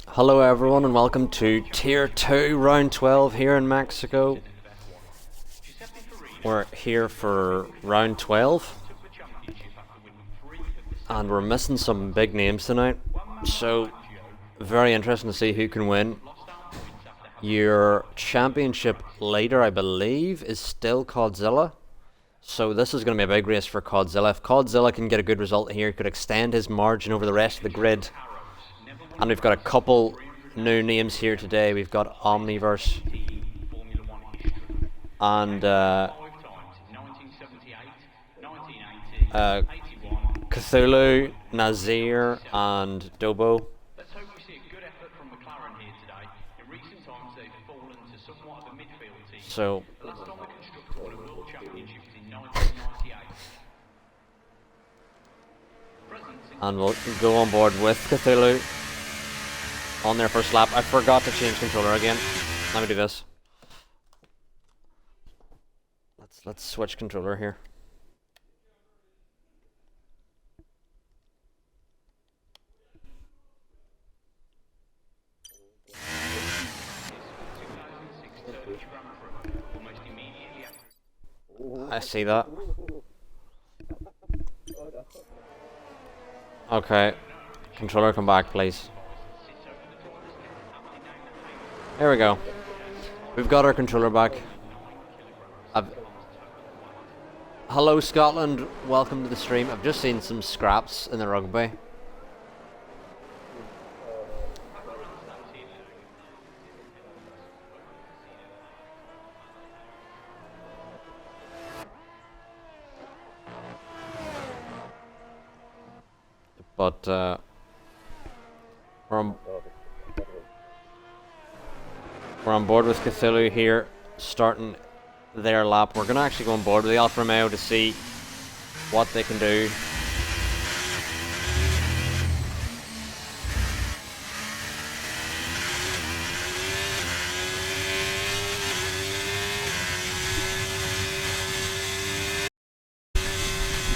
Hello everyone and welcome to Tier 2 Round 12 here in Mexico. We're here for Round 12 and we're missing some big names tonight, so very interesting to see who can win. Your championship leader, I believe, is still Codzilla, so this is going to be a big race for Codzilla. If Codzilla can get a good result here, he could extend his margin over the rest of the grid. And we've got a couple new names here today. We've got Omniverse and Cthulhu, Nazir and Dobo. So and we'll go on board with Cthulhu on their first lap. I forgot to change controller again. Let me do this. Let's switch controller here. I see that. Okay. Controller, come back, please. There we go. We've got our controller back. Hello Scotland, welcome to the stream. I've just seen some scraps in the rugby. But we're on board with Cthulhu here, starting their lap. We're going to actually go on board with the Alfa Romeo to see what they can do.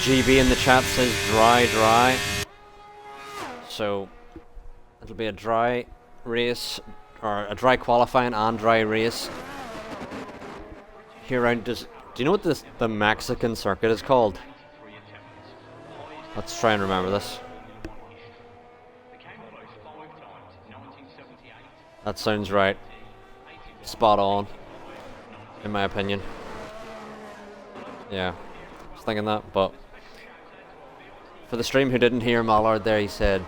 GB in the chat says dry. So it'll be a dry race, or a dry qualifying and dry race here around. Do you know what the Mexican circuit is called? Let's try and remember this. That sounds right. Spot on, in my opinion. Yeah, I was thinking that, but for the stream who didn't hear Mallard there, he said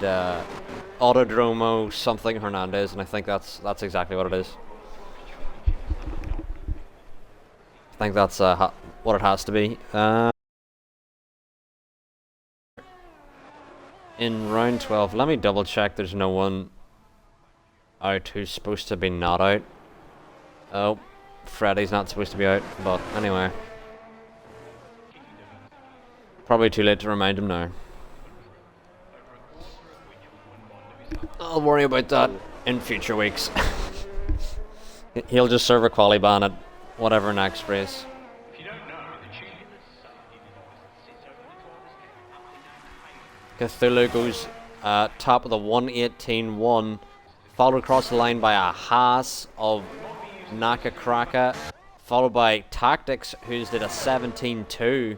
Autodromo something Hernandez, and I think that's exactly what it is. I think that's what it has to be. In round 12, let me double check there's no one out who's supposed to be not out. Oh, Freddy's not supposed to be out, but anyway. Probably too late to remind him now. I'll worry about that in future weeks. He'll just serve a quali ban at whatever next race. Cthulhu goes top of the 1:18.1, followed across the line by a Haas of Naka Kraka, followed by Tactics, who's did a 17.2.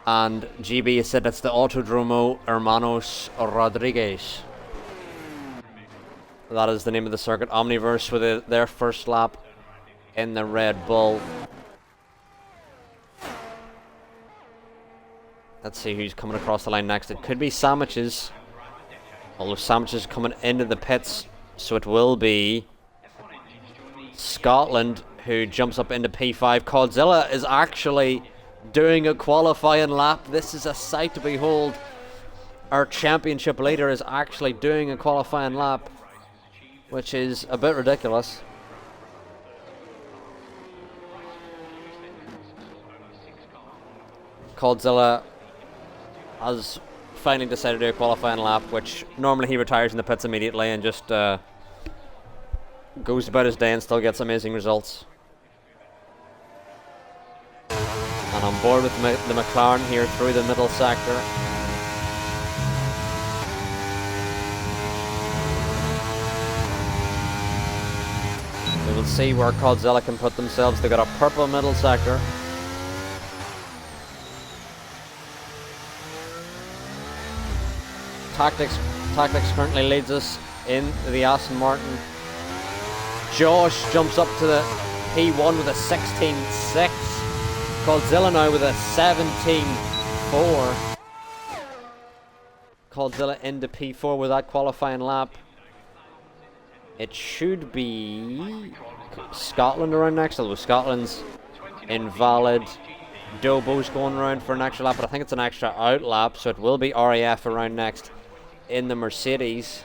And GB has said that's the Autodromo Hermanos Rodriguez. That is the name of the circuit. Omniverse with their first lap in the Red Bull. Let's see who's coming across the line next. It could be Sandwiches. Although Sandwiches coming into the pits, so it will be Scotland who jumps up into P5. Codzilla is actually doing a qualifying lap. This is a sight to behold. Our championship leader is actually doing a qualifying lap, which is a bit ridiculous. Codzilla has finally decided to do a qualifying lap, which normally he retires in the pits immediately and just goes about his day and still gets amazing results. And And on board with the McLaren here through the middle sector. We will see where Godzilla can put themselves. They've got a purple middle sector. Tactics currently leads us in the Aston Martin. Josh jumps up to the P1 with a 16.6. Godzilla now with a 17.4. Godzilla into P4 with that qualifying lap. It should be Scotland around next, although Scotland's invalid. Dobo's going around for an extra lap, but I think it's an extra out lap, so it will be RAF around next in the Mercedes.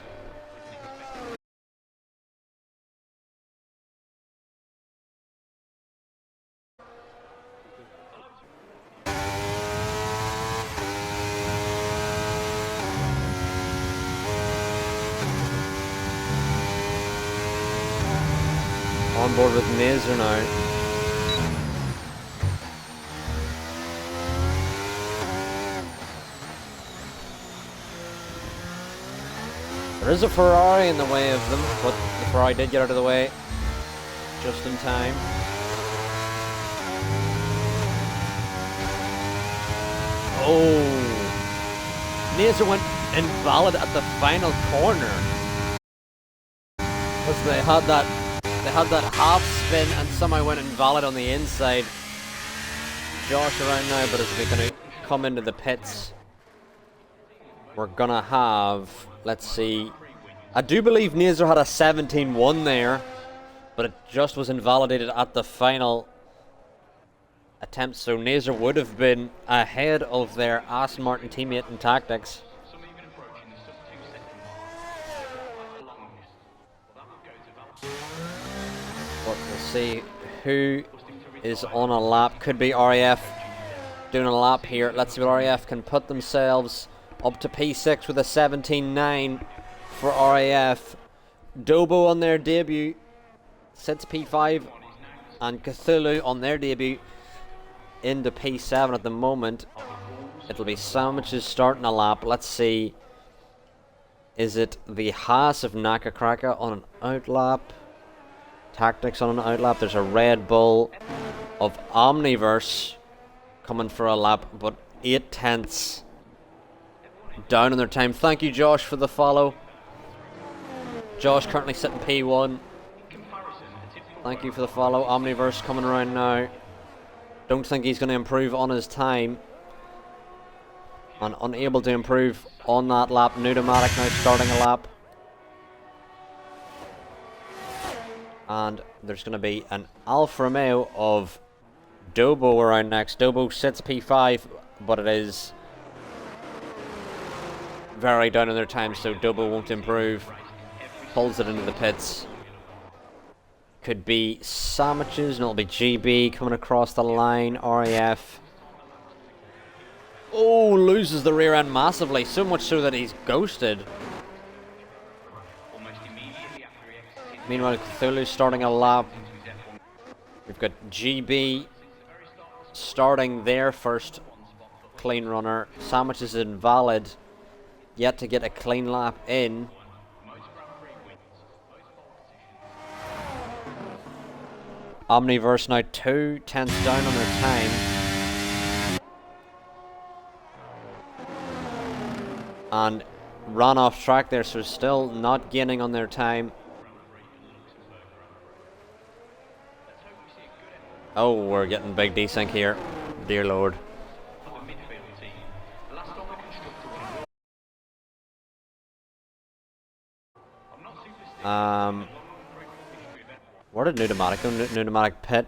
On board with Mazer now. There is a Ferrari in the way of them, but the Ferrari did get out of the way just in time. Oh! Mazer went invalid at the final corner. Because they had that half spin and somehow went invalid on the inside. Josh around now, but is going to come into the pits. We're gonna have, let's see, I do believe Nazer had a 17.1 there, but it just was invalidated at the final attempt, so Nazer would have been ahead of their Aston Martin teammate in tactics. But we'll see who is on a lap. Could be RAF doing a lap here. Let's see what RAF can put themselves up to P6 with a 17.9 for RAF. Dobo on their debut sits P5, and Cthulhu on their debut into P7 at the moment. It'll be Sandwiches starting a lap. Let's see. Is it the Haas of Naka Kraka on an outlap? Tactics on an outlap. There's a Red Bull of Omniverse coming for a lap, but 8 tenths down in their time. Thank you, Josh, for the follow. Josh currently sitting P1. Thank you for the follow. Omniverse coming around now. Don't think he's going to improve on his time. And unable to improve on that lap. Pneumatic now starting a lap. And there's going to be an Alfa Romeo of Dobo around next. Dobo sits P5, but it is very down in their time, so Dobo won't improve. Pulls it into the pits. Could be Sandwiches, and it'll be GB coming across the line. RAF. Oh, loses the rear end massively, so much so that he's ghosted. Meanwhile, Cthulhu's starting a lap. We've got GB starting their first clean runner. Sandwiches is invalid. Yet to get a clean lap in. Omniverse now 2 tenths down on their time. And ran off track there, so still not gaining on their time. Oh, we're getting big desync here. Dear Lord. Where did Pneumatic go? Pneumatic pit.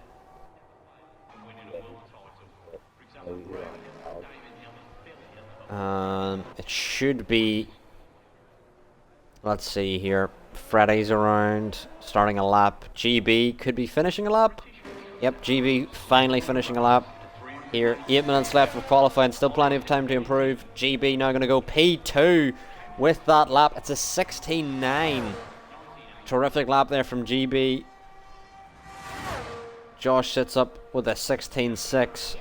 It should be, let's see here, Freddy's around, starting a lap. GB could be finishing a lap. Yep, GB finally finishing a lap. Here, 8 minutes left for qualifying, still plenty of time to improve. GB now going to go P2 with that lap. It's a 16.9. Terrific lap there from GB. Josh sits up with a 16.6.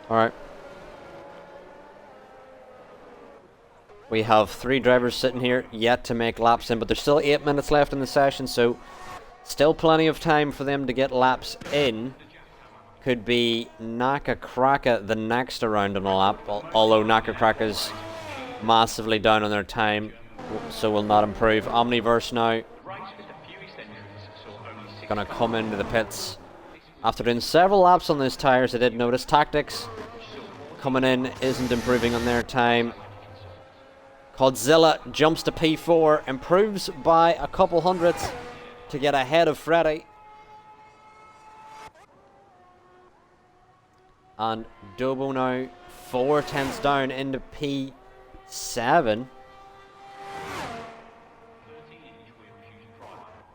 Alright. We have 3 drivers sitting here yet to make laps in, but there's still 8 minutes left in the session, so still plenty of time for them to get laps in. Could be Naka Kraka the next around on a lap, although Naka Kraka's massively down on their time, so will not improve. Omniverse now gonna come into the pits after doing several laps on those tires. I did notice Tactics coming in isn't improving on their time. Godzilla jumps to P4, improves by a couple hundredths to get ahead of Freddy. And Dobo now 4 tenths down into P7.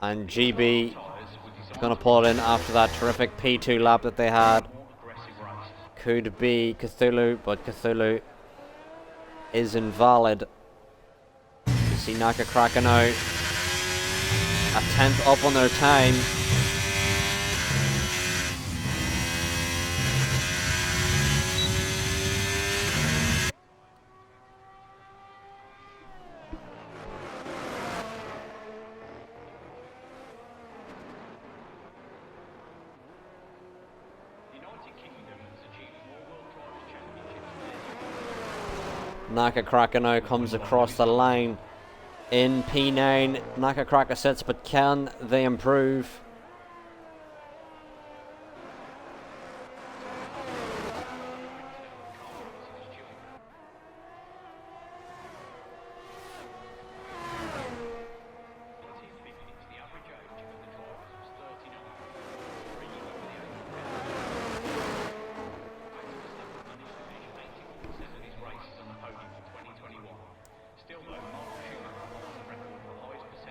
And GB is going to pull it in after that terrific P2 lap that they had. Could be Cthulhu, but Cthulhu is invalid. You see Naka Kraka now a tenth up on their time. Naka Kraka now comes across the line in P9. Naka Kraka sits, but can they improve?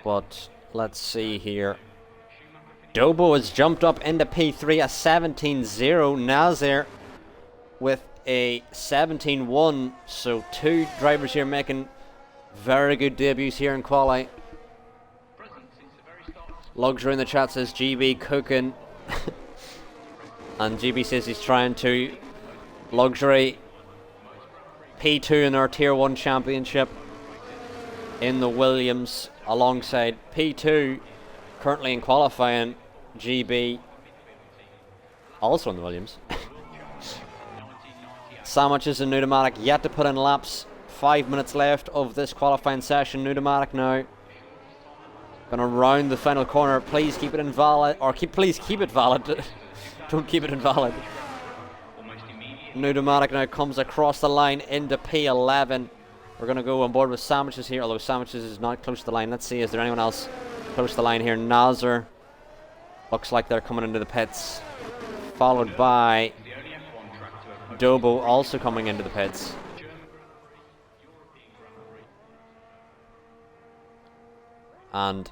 But let's see here. Dobo has jumped up into P3, a 17-0. Nazir with a 17-1. So 2 drivers here making very good debuts here in quali. Luxury in the chat says GB cooking. And GB says he's trying to. Luxury P2 in our Tier 1 championship in the Williams, alongside P2 currently in qualifying. GB also in the Williams. Sandwiches and Pneumatic yet to put in laps. 5 minutes left of this qualifying session. Pneumatic now gonna round the final corner. Please keep it invalid, or please keep it valid. Don't keep it invalid. Pneumatic now comes across the line into P11. We're going to go on board with Sandwiches here, although Sandwiches is not close to the line. Let's see, is there anyone else close to the line here? Nazar looks like they're coming into the pits, followed by Dobo also coming into the pits. And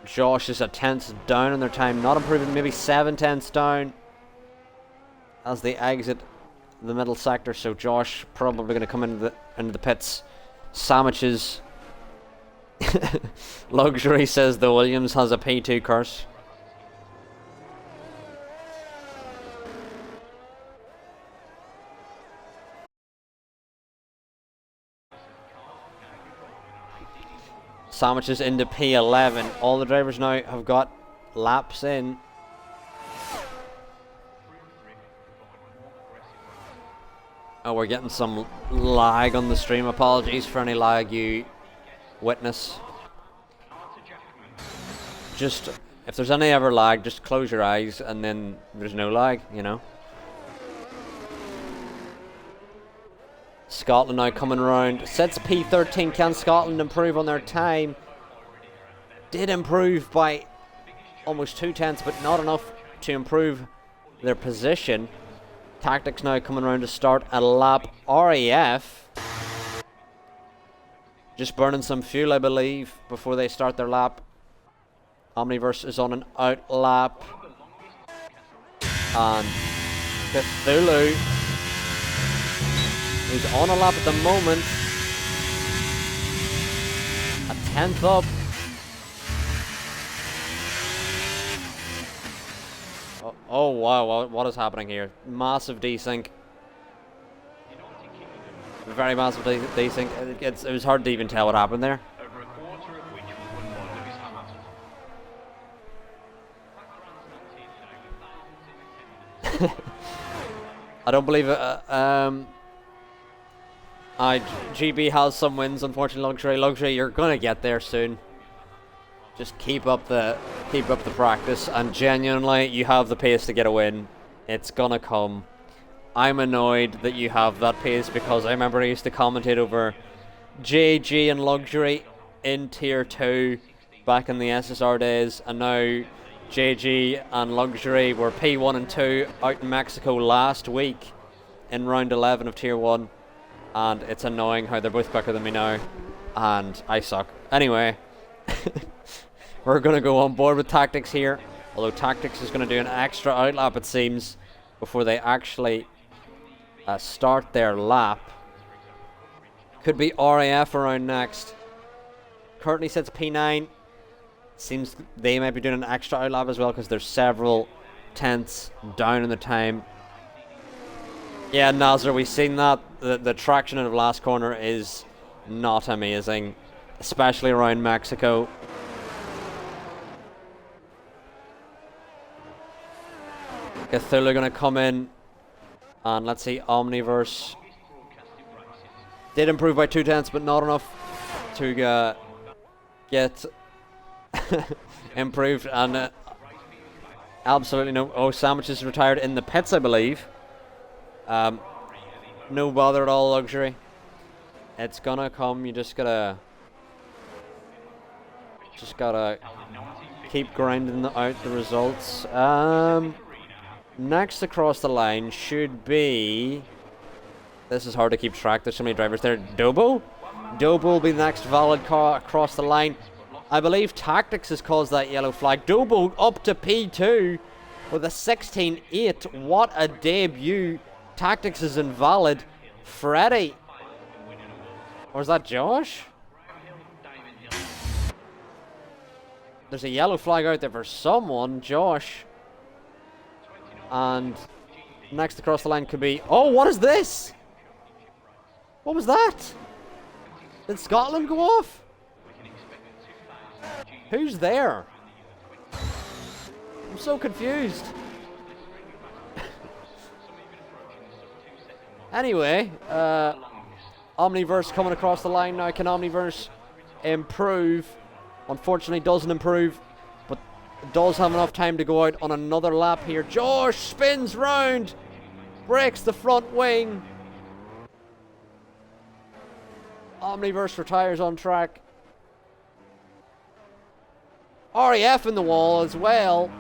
Josh is a tenth down in their time, not improving, maybe 7 tenths down as they exit the middle sector. So Josh probably going to come into the pits. Sandwiches. Luxury says the Williams has a P2 curse. Sandwiches into P11. All the drivers now have got laps in. Oh, we're getting some lag on the stream. Apologies for any lag you witness. Just, if there's any ever lag, just close your eyes and then there's no lag, you know. Scotland now coming around. Sets P13. Can Scotland improve on their time? Did improve by almost 2 tenths, but not enough to improve their position. Tactics now coming around to start a lap. RAF just burning some fuel, I believe, before they start their lap. Omniverse is on an out lap. And Cthulhu, who's on a lap at the moment, a tenth up. Oh wow, what is happening here? Massive desync. Very massive desync. It was hard to even tell what happened there. I don't believe it. GB has some wins, unfortunately. Luxury, you're gonna get there soon. Just keep up the practice, and genuinely, you have the pace to get a win. It's gonna come. I'm annoyed that you have that pace because I remember I used to commentate over JG and Luxury in Tier 2 back in the SSR days, and now JG and Luxury were P1 and 2 out in Mexico last week in round 11 of Tier 1, and it's annoying how they're both quicker than me now, and I suck. Anyway, we're going to go on board with Tactics here, although Tactics is going to do an extra outlap, it seems, before they actually start their lap. Could be RAF around next. Currently sits P9. Seems they might be doing an extra outlap as well because there's several tenths down in the time. Yeah, Nazar, we've seen that. The traction in the last corner is not amazing, especially around Mexico. Cthulhu going to come in, and let's see, Omniverse did improve by 2 tenths, but not enough to get improved. And absolutely no. Oh, Sandwich is retired in the pits, I believe. No bother at all, Luxury. It's gonna come. You just gotta keep grinding out the results. Next across the line should be... This is hard to keep track. There's so many drivers there. Dobo? Dobo will be the next valid car across the line. I believe Tactics has caused that yellow flag. Dobo up to P2 with a 16.8. What a debut. Tactics is invalid. Freddy. Or is that Josh? There's a yellow flag out there for someone. Josh. And next across the line could be... Oh, what is this? What was that? Did Scotland go off? Who's there? I'm so confused. Anyway, Omniverse coming across the line now. Can Omniverse improve? Unfortunately, doesn't improve, but does have enough time to go out on another lap here. Josh spins round, breaks the front wing. Omniverse retires on track. RAF in the wall as well.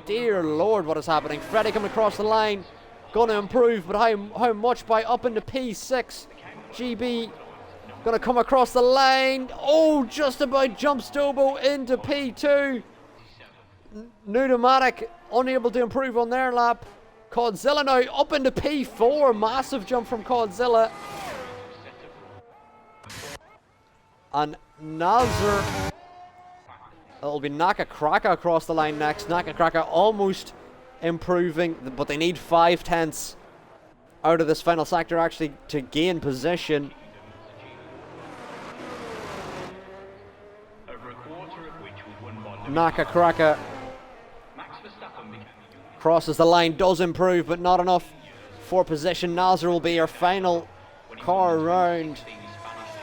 Dear Lord, what is happening? Freddy coming across the line. Gonna improve, but how much by up into P6? GB gonna come across the line. Oh, just about jumps Dobo into P2. Pneumatic unable to improve on their lap. Codzilla now up into P4. Massive jump from Codzilla. And Nazar. It'll be Naka Kraka across the line next. Naka Kraka almost improving, but they need 5 tenths out of this final sector actually to gain position. Naka Kraka crosses the line, does improve, but not enough for position. Nazar will be our final car round,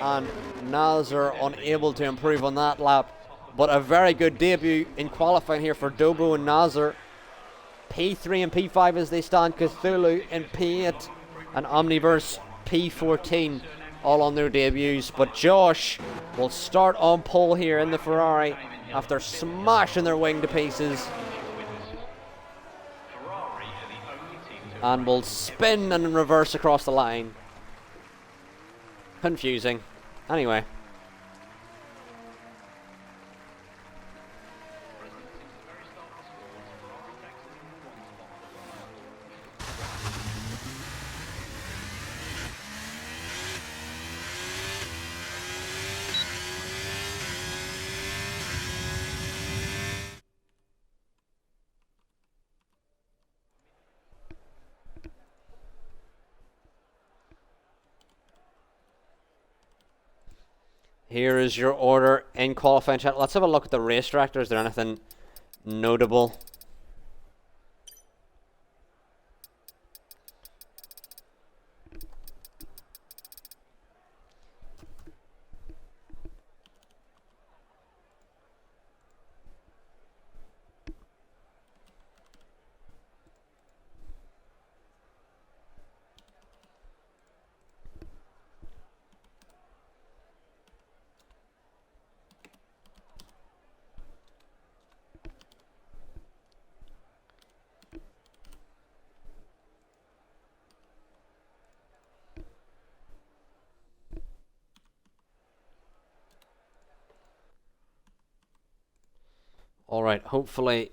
and Nazar unable to improve on that lap. But a very good debut in qualifying here for Dobo and Nazar. P3 and P5 as they stand. Cthulhu in P8 and Omniverse P14 all on their debuts. But Josh will start on pole here in the Ferrari after smashing their wing to pieces. And will spin and reverse across the line. Confusing. Anyway. Here is your order in qualifying chat. Let's have a look at the race director. Is there anything notable? Alright, hopefully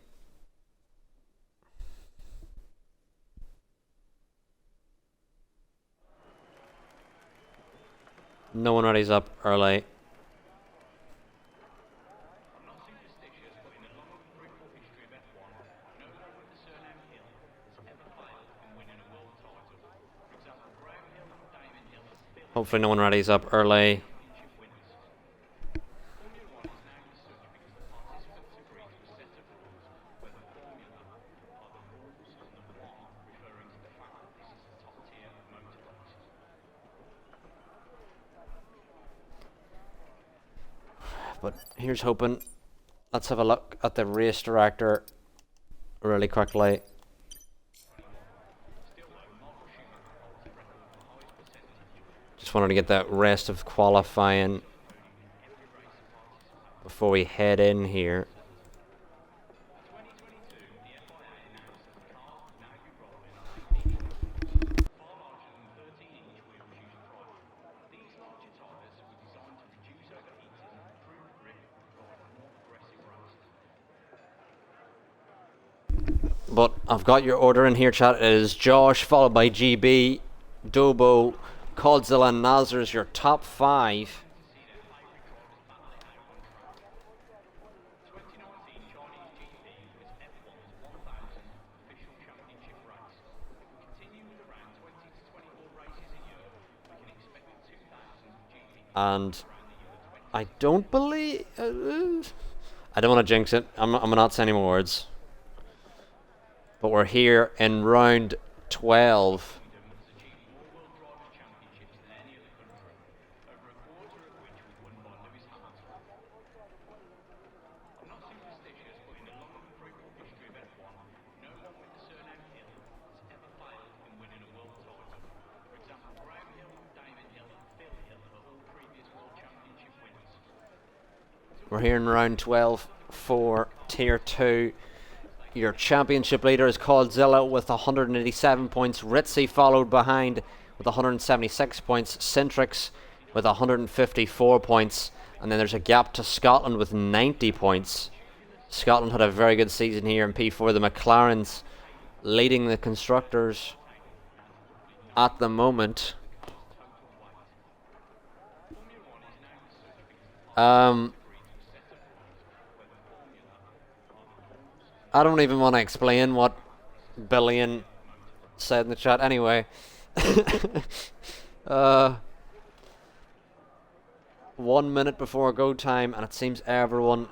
no one ready's up early. Hopefully no one ready's up early. But here's hoping. Let's have a look at the race director really quickly. Just wanted to get the rest of qualifying before we head in here. But I've got your order in here, chat. It is Josh, followed by GB, Dobo, Codzilla, and Nazar is your top 5. And I don't believe... I don't want to jinx it. I'm not saying any more words. But we're here in round 12. We're here in round 12 for Tier 2. Your championship leader is Codzilla with 187 points. Ritzy followed behind with 176 points. Centrix with 154 points. And then there's a gap to Scotland with 90 points. Scotland had a very good season here in P4. The McLarens leading the constructors at the moment. I don't even want to explain what Billion said in the chat anyway. 1 minute before go time, and it seems everyone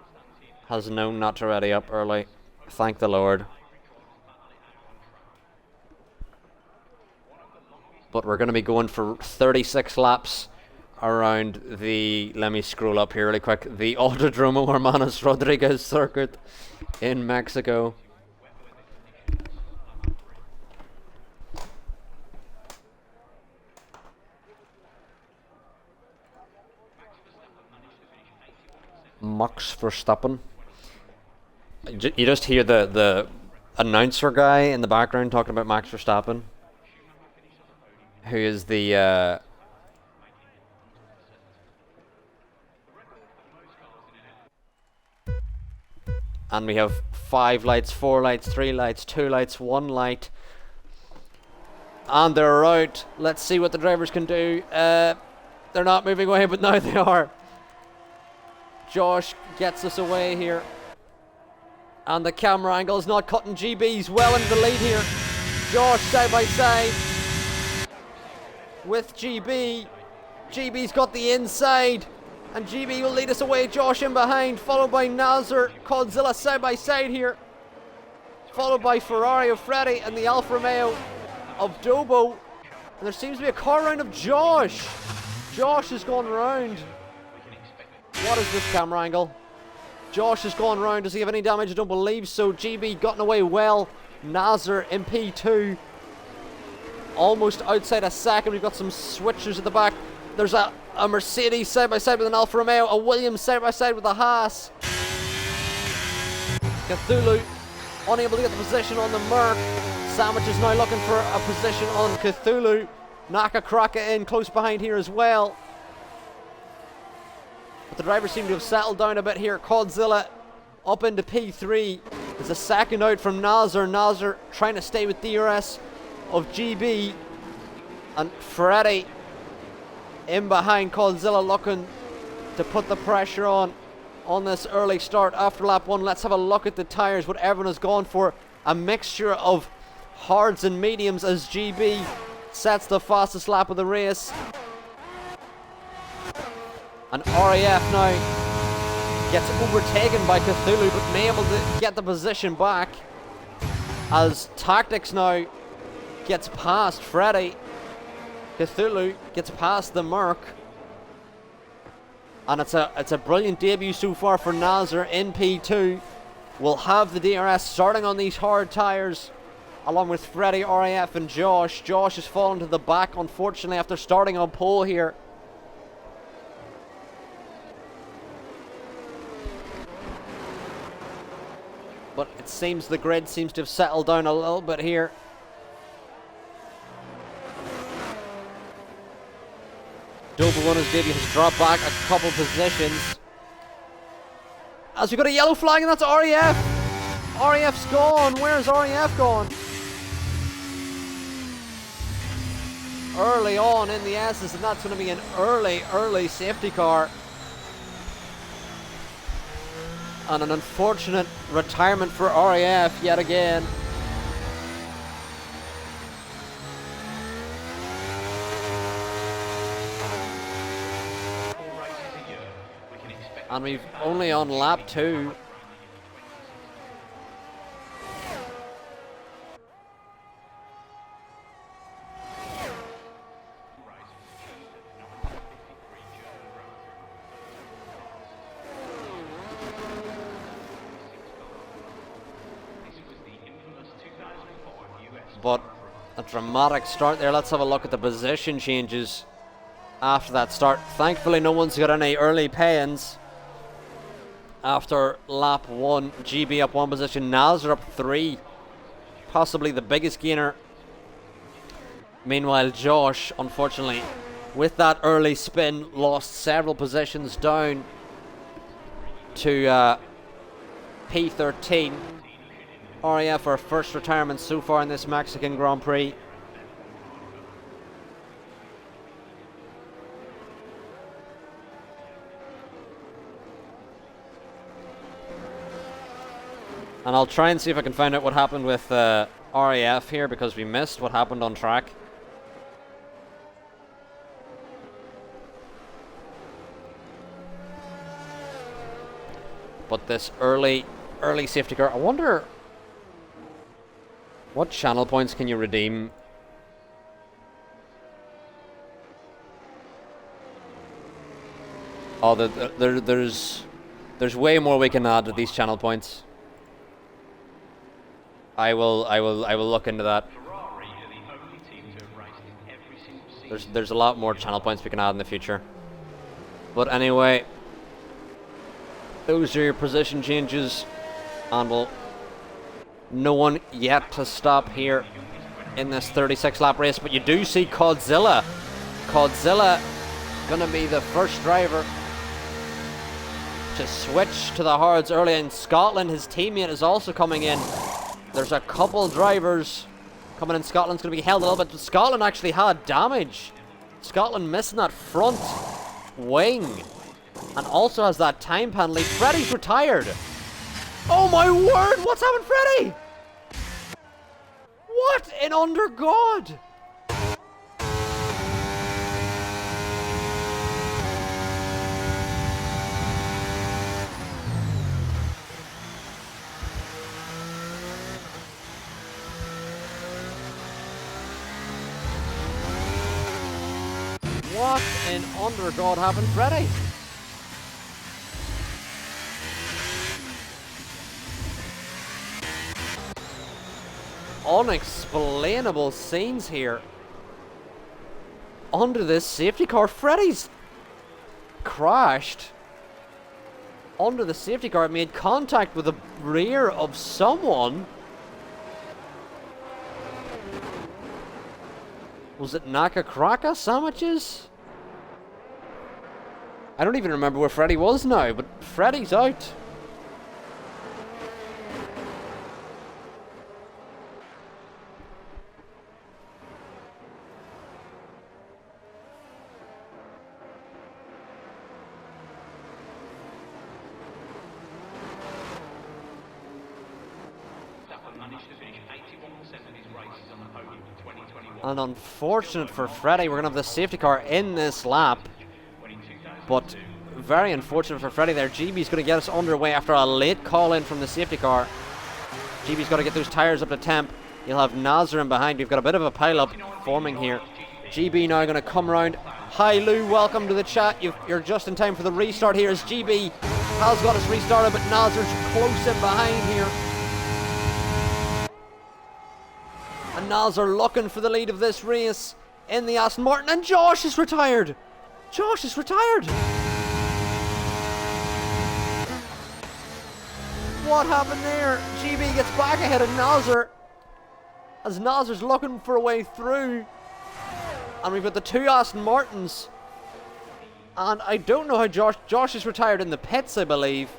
has known not to ready up early. Thank the Lord. But we're going to be going for 36 laps around the, let me scroll up here really quick, the Autodromo Hermanos Rodriguez circuit in Mexico. Max Verstappen. You just hear the announcer guy in the background talking about Max Verstappen, who is the and we have 5 lights, 4 lights, 3 lights, 2 lights, 1 light. And they're out. Let's see what the drivers can do. They're not moving away, but now they are. Josh gets us away here. And the camera angle is not cutting. GB's well into the lead here. Josh side by side with GB. GB's got the inside. And GB will lead us away. Josh in behind, followed by Nazar, Godzilla side by side here. Followed by Ferrari of Freddy and the Alfa Romeo of Dobo. And there seems to be a car round of Josh. Josh has gone round. What is this camera angle? Josh has gone round. Does he have any damage? I don't believe so. GB gotten away well. Nazar in P2. Almost outside a second. We've got some switchers at the back. There's a Mercedes side by side with an Alfa Romeo. A Williams side by side with a Haas. Cthulhu unable to get the position on the Merc. Sandwich is now looking for a position on Cthulhu. Naka Kraka in close behind here as well. But the drivers seem to have settled down a bit here. Godzilla up into P3. There's a second out from Nazar. Nazar trying to stay with DRS of GB. And Freddy in behind Godzilla looking to put the pressure on this early start after lap 1. Let's have a look at the tyres. What everyone has gone for. A mixture of hards and mediums as GB sets the fastest lap of the race. And RAF now gets overtaken by Cthulhu, but may able to get the position back as Tactics now gets past Freddy. Cthulhu gets past the Merc. And it's a brilliant debut so far for Nazar in P2. We'll have the DRS starting on these hard tyres along with Freddy, RAF and Josh. Josh has fallen to the back unfortunately after starting on pole here. But it seems the grid seems to have settled down a little bit here. Dobo on his debut has dropped back a couple positions. As we got a yellow flag and that's RAF. RAF's gone. Where's RAF gone? Early on in the S's, and that's going to be an early safety car. And an unfortunate retirement for RAF yet again. And we've only on lap 2. But a dramatic start there. Let's have a look at the position changes after that start. Thankfully no one's got any early pay-ins. After lap 1, GB up 1 position, Nazar up 3. Possibly the biggest gainer. Meanwhile Josh, unfortunately, with that early spin, lost several positions down to P13. RAF our first retirement so far in this Mexican Grand Prix. And I'll try and see if I can find out what happened with RAF here, because we missed what happened on track. But this early safety car, I wonder what channel points can you redeem? Oh, there's way more we can add to these channel points. I will look into that. There's a lot more channel points we can add in the future. But anyway, those are your position changes, and no one yet to stop here in this 36 lap race, but you do see Godzilla gonna be the first driver to switch to the hards early. In Scotland, his teammate is also coming in. There's a couple drivers coming in. Scotland's going to be held a little bit, but Scotland actually had damage. Scotland missing that front wing and also has that time penalty. Freddy's retired. Oh my word, what's happened, Freddy? What in under God? What in under God happened, Freddie? Unexplainable scenes here. Under this safety car, Freddie's crashed under the safety car, made contact with the rear of someone. Was it Naka Kraka sandwiches? I don't even remember where Freddie was now, but Freddie's out. And unfortunate for Freddie, we're going to have the safety car in this lap. But very unfortunate for Freddie there. GB's going to get us underway after a late call in from the safety car. GB's got to get those tyres up to temp. You'll have Nazar in behind. We've got a bit of a pile-up forming here. GB now going to come around. Hi Lou, welcome to the chat. You're just in time for the restart here as GB has got us restarted, but Nazar's close in behind here. And Nazar looking for the lead of this race in the Aston Martin, and Josh is retired. Josh is retired. What happened there? GB gets back ahead of Nazar as Nazar's looking for a way through. And we've got the two Aston Martins. And I don't know how Josh is retired in the pits, I believe.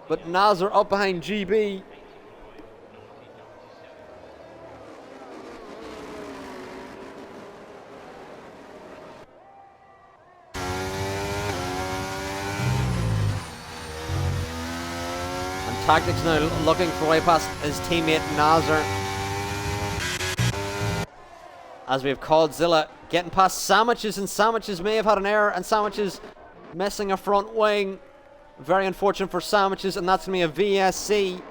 But Nazar up behind GB. Tactics now looking for a way past his teammate Nazar. As we have Godzilla getting past Sandwiches, and Sandwiches may have had an error, and Sandwiches missing a front wing. Very unfortunate for Sandwiches, and that's going to be a VSC.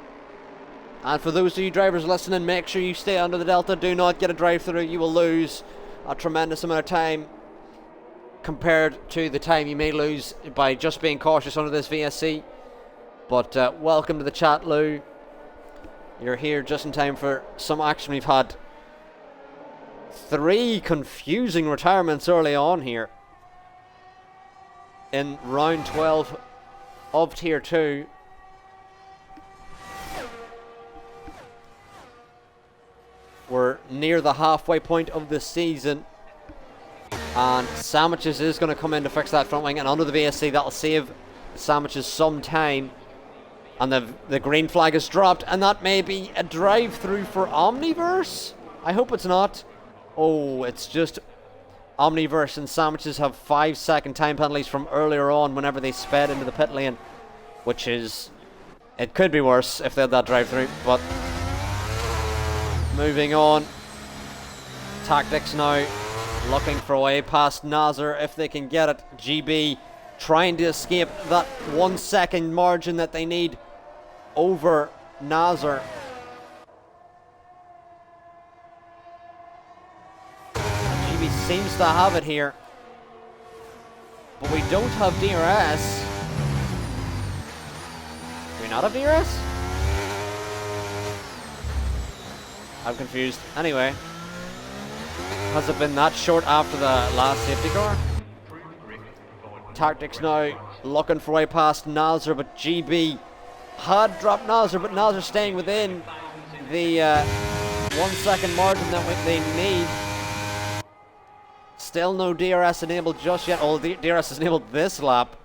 And for those of you drivers listening, make sure you stay under the Delta. Do not get a drive through. You will lose a tremendous amount of time compared to the time you may lose by just being cautious under this VSC. But welcome to the chat, Lou. You're here just in time for some action. We've had 3 confusing retirements early on here in round 12 of Tier 2. We're near the halfway point of the season, and Sandwiches is going to come in to fix that front wing, and under the VSC that'll save Sandwiches some time. And the green flag is dropped, and that may be a drive-through for Omniverse? I hope it's not. Oh, it's just Omniverse, and Sandwiches have 5-second time penalties from earlier on whenever they sped into the pit lane, which is... it could be worse if they had that drive-through, but... moving on. Tactics now looking for a way past Nazar if they can get it. GB trying to escape that 1-second margin that they need over Nazar. GB seems to have it here, but we don't have DRS. Do we not have DRS? I'm confused. Anyway, has it been that short after the last safety car? Tactics now looking for a way past Nazar, but GB had dropped Nazar, but Nazar staying within the 1-second margin that they need. Still no DRS enabled just yet. Oh, the DRS is enabled this lap,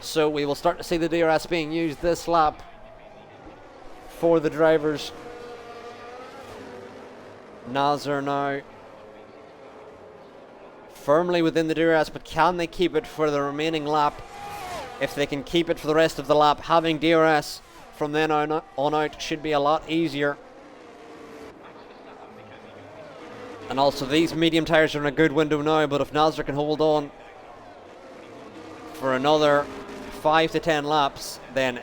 so we will start to see the DRS being used this lap for the drivers. Nazar now firmly within the DRS, but can they keep it for the remaining lap? If they can keep it for the rest of the lap, having DRS from then on out should be a lot easier. And also these medium tyres are in a good window now, but if Nazar can hold on for another 5 to 10 laps, then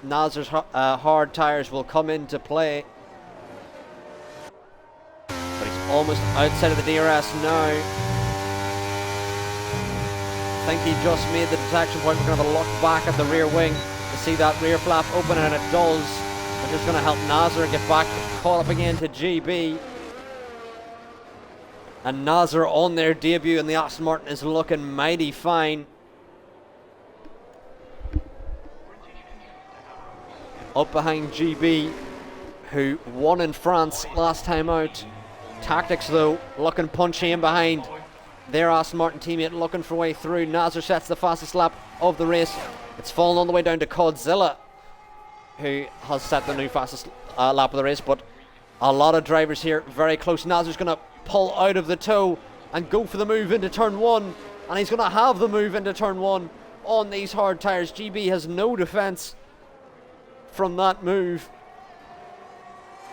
Nazar's hard tyres will come into play. But he's almost outside of the DRS now. think he just made the detection point. We're going to have a look back at the rear wing to see that rear flap open, and it does. We're just going to help Nasser get back, caught up again to GB. And Nasser on their debut, and the Aston Martin is looking mighty fine. Up behind GB, who won in France last time out. Tactics, though, looking punchy in behind their Aston Martin teammate, looking for a way through. Nasser sets the fastest lap of the race. It's fallen all the way down to Codzilla, who has set the new fastest lap of the race, but a lot of drivers here very close. Nasser's going to pull out of the toe and go for the move into turn 1, and he's going to have the move into turn 1 on these hard tyres. GB has no defence from that move,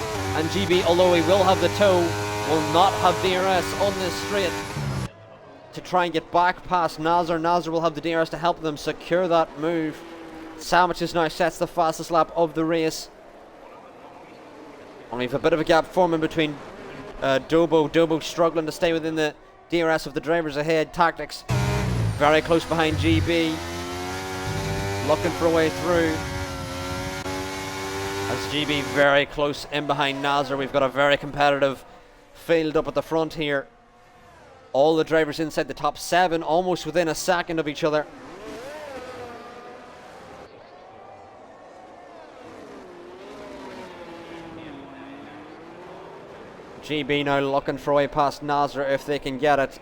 and GB, although he will have the toe, will not have DRS on this straight to try and get back past Nasser. Nasser will have the DRS to help them secure that move. Sandwiches now sets the fastest lap of the race. And we have a bit of a gap forming between Dobo. Dobo struggling to stay within the DRS of the drivers ahead. Tactics very close behind GB, looking for a way through. As GB very close in behind Nasser. We've got a very competitive field up at the front here. All the drivers inside the top 7, almost within a second of each other. GB now looking for a way past Nasser if they can get it.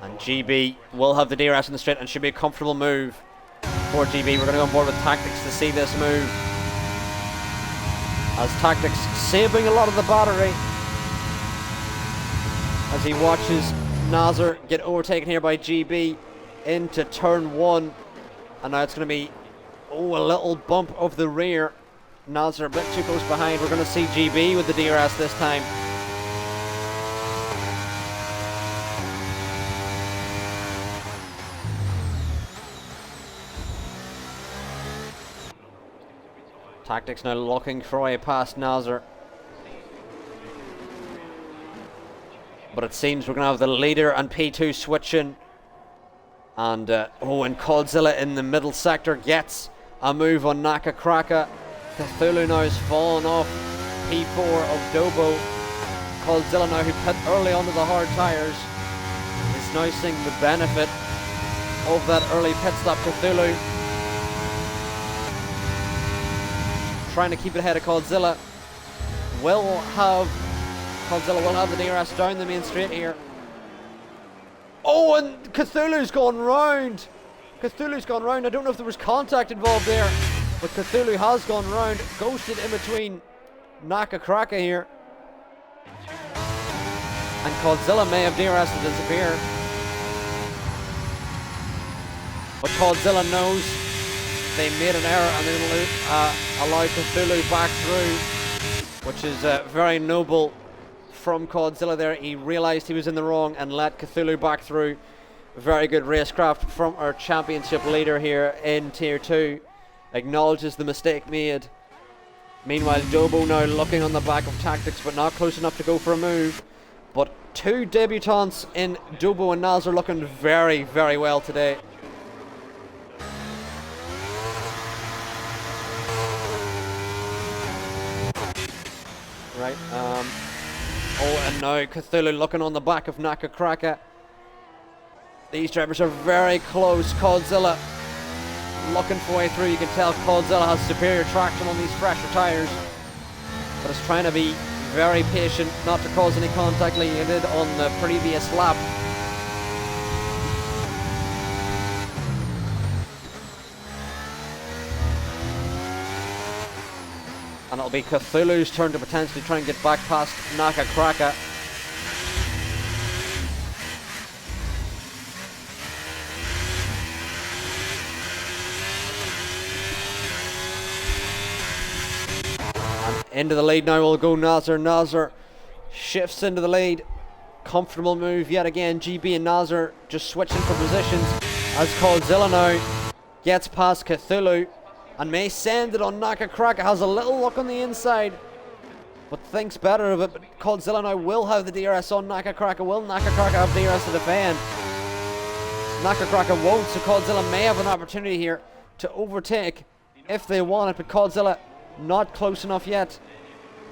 And GB will have the DRS in the straight and should be a comfortable move for GB. We're going to go on board with Tactics to see this move, as Tactics saving a lot of the battery as he watches Nasser get overtaken here by GB into turn 1. And now it's going to be a little bump of the rear. Nasser a bit too close behind. We're going to see GB with the DRS this time. Tactics now looking for a way past Nasser. But it seems we're going to have the leader and P2 switching. And and Codzilla in the middle sector gets a move on Naka Kraka. Cthulhu now has fallen off P4 of Dobo. Codzilla now, who pit early onto the hard tyres, is now seeing the benefit of that early pit stop. Cthulhu trying to keep it ahead of Codzilla. Codzilla will have the DRS down the main straight here. Oh, and Cthulhu's gone round. Cthulhu's gone round. I don't know if there was contact involved there, but Cthulhu has gone round, ghosted in between Naka Kraka here. And Codzilla may have DRS to disappear. But Codzilla knows they made an error and they will allow Cthulhu back through, which is very noble from Codzilla there. He realised he was in the wrong and let Cthulhu back through. Very good racecraft from our championship leader here in Tier 2. Acknowledges the mistake made. Meanwhile, Dobo now looking on the back of Tactics, but not close enough to go for a move. But two debutants in Dobo and Nasser looking very, very well today. Right, and now Cthulhu looking on the back of Naka Kraka. These drivers are very close. Codzilla looking for a way through. You can tell Codzilla has superior traction on these fresher tyres, but is trying to be very patient not to cause any contact like he did on the previous lap. And it'll be Cthulhu's turn to potentially try and get back past Naka Kraka. And into the lead now will go Nasser. Nasser shifts into the lead. Comfortable move yet again. GB and Nasser just switching for positions as Codzilla now gets past Cthulhu and may send it on Naka Kraka. Has a little look on the inside, but thinks better of it. But Coldzilla now will have the DRS on Naka Cracker. Will Naka Cracker have DRS to defend? Naka Cracker won't, so Coldzilla may have an opportunity here to overtake if they want it, but Coldzilla not close enough yet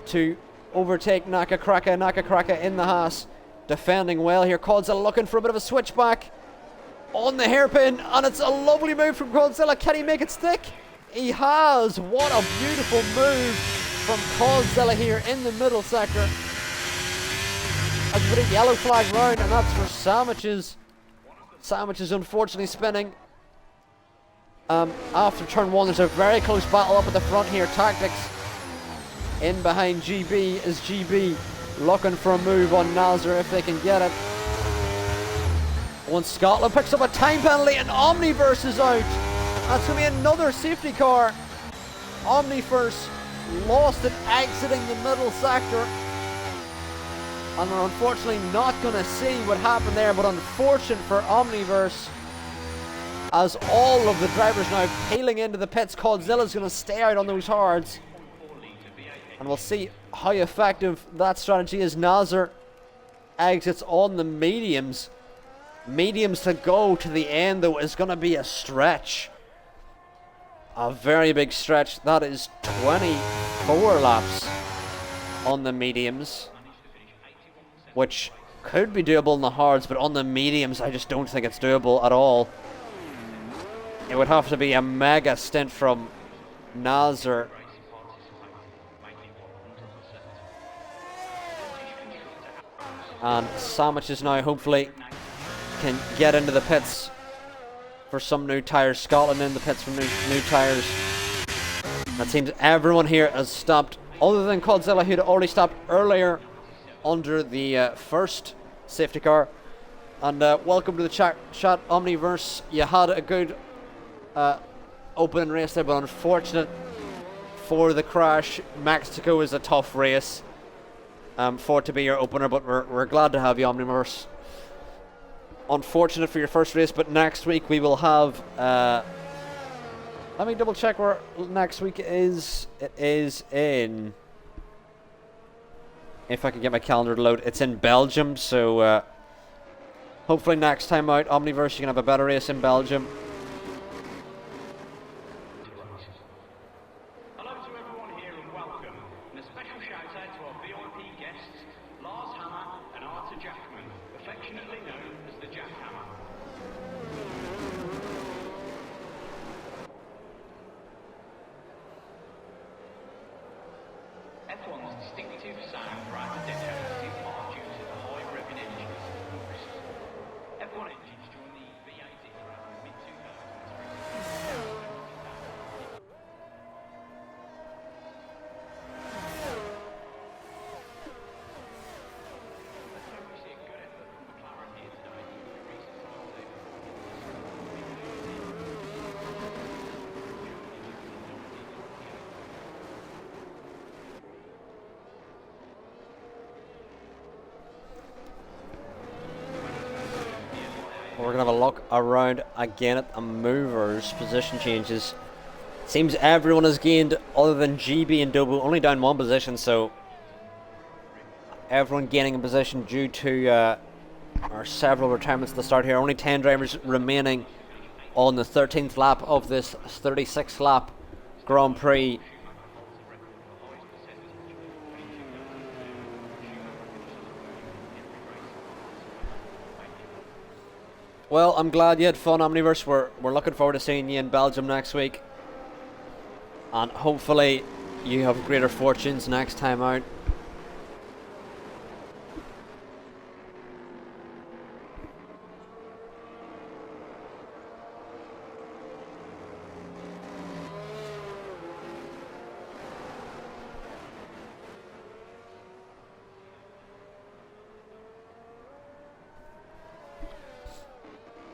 to overtake Naka Cracker. Naka Cracker in the Haas, defending well here. Coldzilla looking for a bit of a switchback on the hairpin, and it's a lovely move from Coldzilla. Can he make it stick? He has. What a beautiful move from Coldzilla here in the middle sector. As we put a yellow flag round, and that's for Sandwiches. Sandwiches unfortunately spinning. After turn 1, there's a very close battle up at the front here. Tactics in behind GB as GB looking for a move on Nazar if they can get it. Once Scotland picks up a time penalty and Omniverse is out. That's going to be another safety car. Omniverse lost it exiting the middle sector. And we're unfortunately not going to see what happened there, but unfortunate for Omniverse, as all of the drivers now peeling into the pits. Coldzilla's going to stay out on those hards. And we'll see how effective that strategy is. Nazar exits on the mediums. Mediums to go to the end, though, is going to be a stretch. A very big stretch. That is 24 laps on the mediums, which could be doable in the hards, but on the mediums, I just don't think it's doable at all. It would have to be a mega stint from Nazar. And Sandwiches now hopefully can get into the pits for some new tyres. Scotland in the pits for new tyres. That seems everyone here has stopped, other than Coldzilla, who had already stopped earlier under the first safety car. And welcome to the chat, Omniverse. You had a good opening race there, but unfortunate for the crash. Mexico is a tough race for it to be your opener, but we're glad to have you, Omniverse. Unfortunate for your first race, but next week we will have let me double check where next week is. It is in, if I can get my calendar to load, it's in Belgium, so hopefully next time out, Omniverse, you can have a better race in Belgium. Hello to everyone here and welcome, and a special shout out to our VIP guests, Lars Hammer and Arthur Jackman, affectionately known as the Jackhammer. F1's distinctive sound throughout the decade is in part due to the high revving engines. F1 engines joined the V8 era in the mid-2000s. We're going to have a look around again at the movers. Position changes. Seems everyone has gained, other than GB and Dobu, only down one position, so everyone gaining a position due to our several retirements at the start here. Only 10 drivers remaining on the 13th lap of this 36th lap Grand Prix. Well, I'm glad you had fun, Omniverse. We're looking forward to seeing you in Belgium next week. And hopefully you have greater fortunes next time out.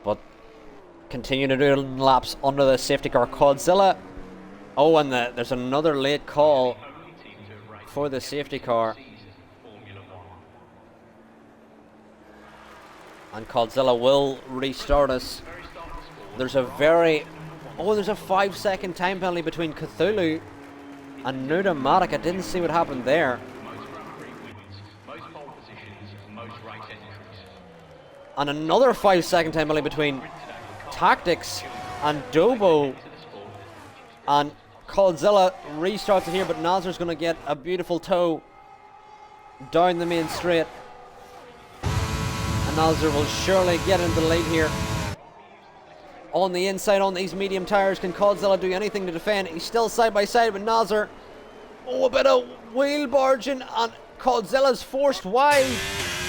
But continue to do laps under the safety car. Coldzilla. Oh, and there's another late call for the safety car. And Coldzilla will restart us. There's a 5-second time penalty between Cthulhu and Nudomatic. I didn't see what happened there. And another 5-second time penalty between Tactics and Dobo. And Coldzilla restarts it here, but Nazar's going to get a beautiful toe down the main straight. And Nazar will surely get into the lead here. On the inside, on these medium tires, can Coldzilla do anything to defend? He's still side by side with Nazar. Oh, a bit of wheel barging, and Coldzilla's forced wide.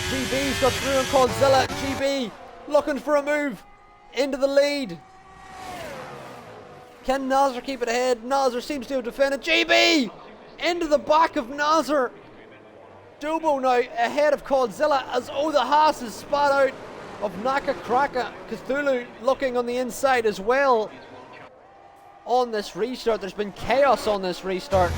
GB's got through on Coldzilla. GB looking for a move into the lead. Can Nazar keep it ahead? Nazar seems to have defended. GB into the back of Nazar. Dobo now ahead of Coldzilla as the Haas is spot out of Naka Kraka. Cthulhu looking on the inside as well. On this restart, there's been chaos on this restart.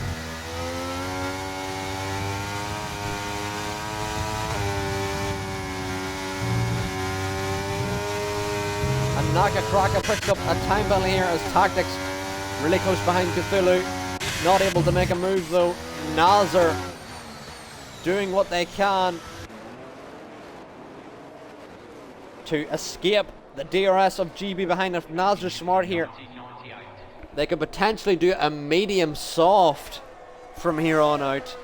And Naka Kraka picks up a time penalty here as Tactics really close behind Cthulhu. Not able to make a move though. Nazar doing what they can to escape the DRS of GB behind. If Nazar's smart here, they could potentially do a medium soft from here on out.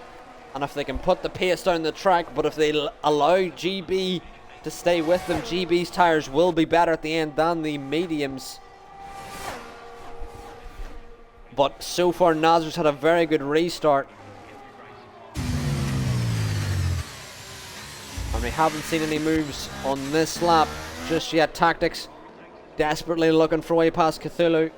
And if they can put the pace down the track, but if they allow GB to stay with them, GB's tires will be better at the end than the mediums. But so far Nazar's had a very good restart. And we haven't seen any moves on this lap just yet. Tactics desperately looking for a way past Cthulhu.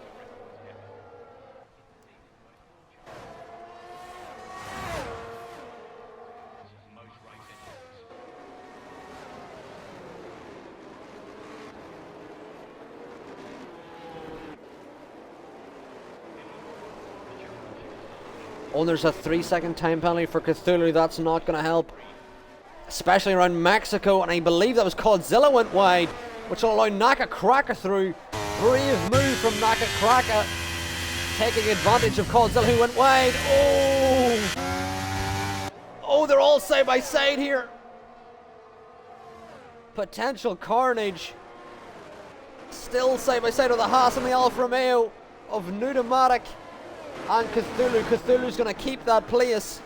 Oh, there's a 3-second time penalty for Cthulhu. That's not going to help, especially around Mexico, and I believe that was Coldzilla went wide, which will allow Naka Kraka through. Brave move from Naka Kraka, taking advantage of Coldzilla who went wide. Oh, they're all side by side here. Potential carnage. Still side by side with the Haas and the Alfa Romeo of Nudomatic and Cthulhu. Cthulhu's going to keep that place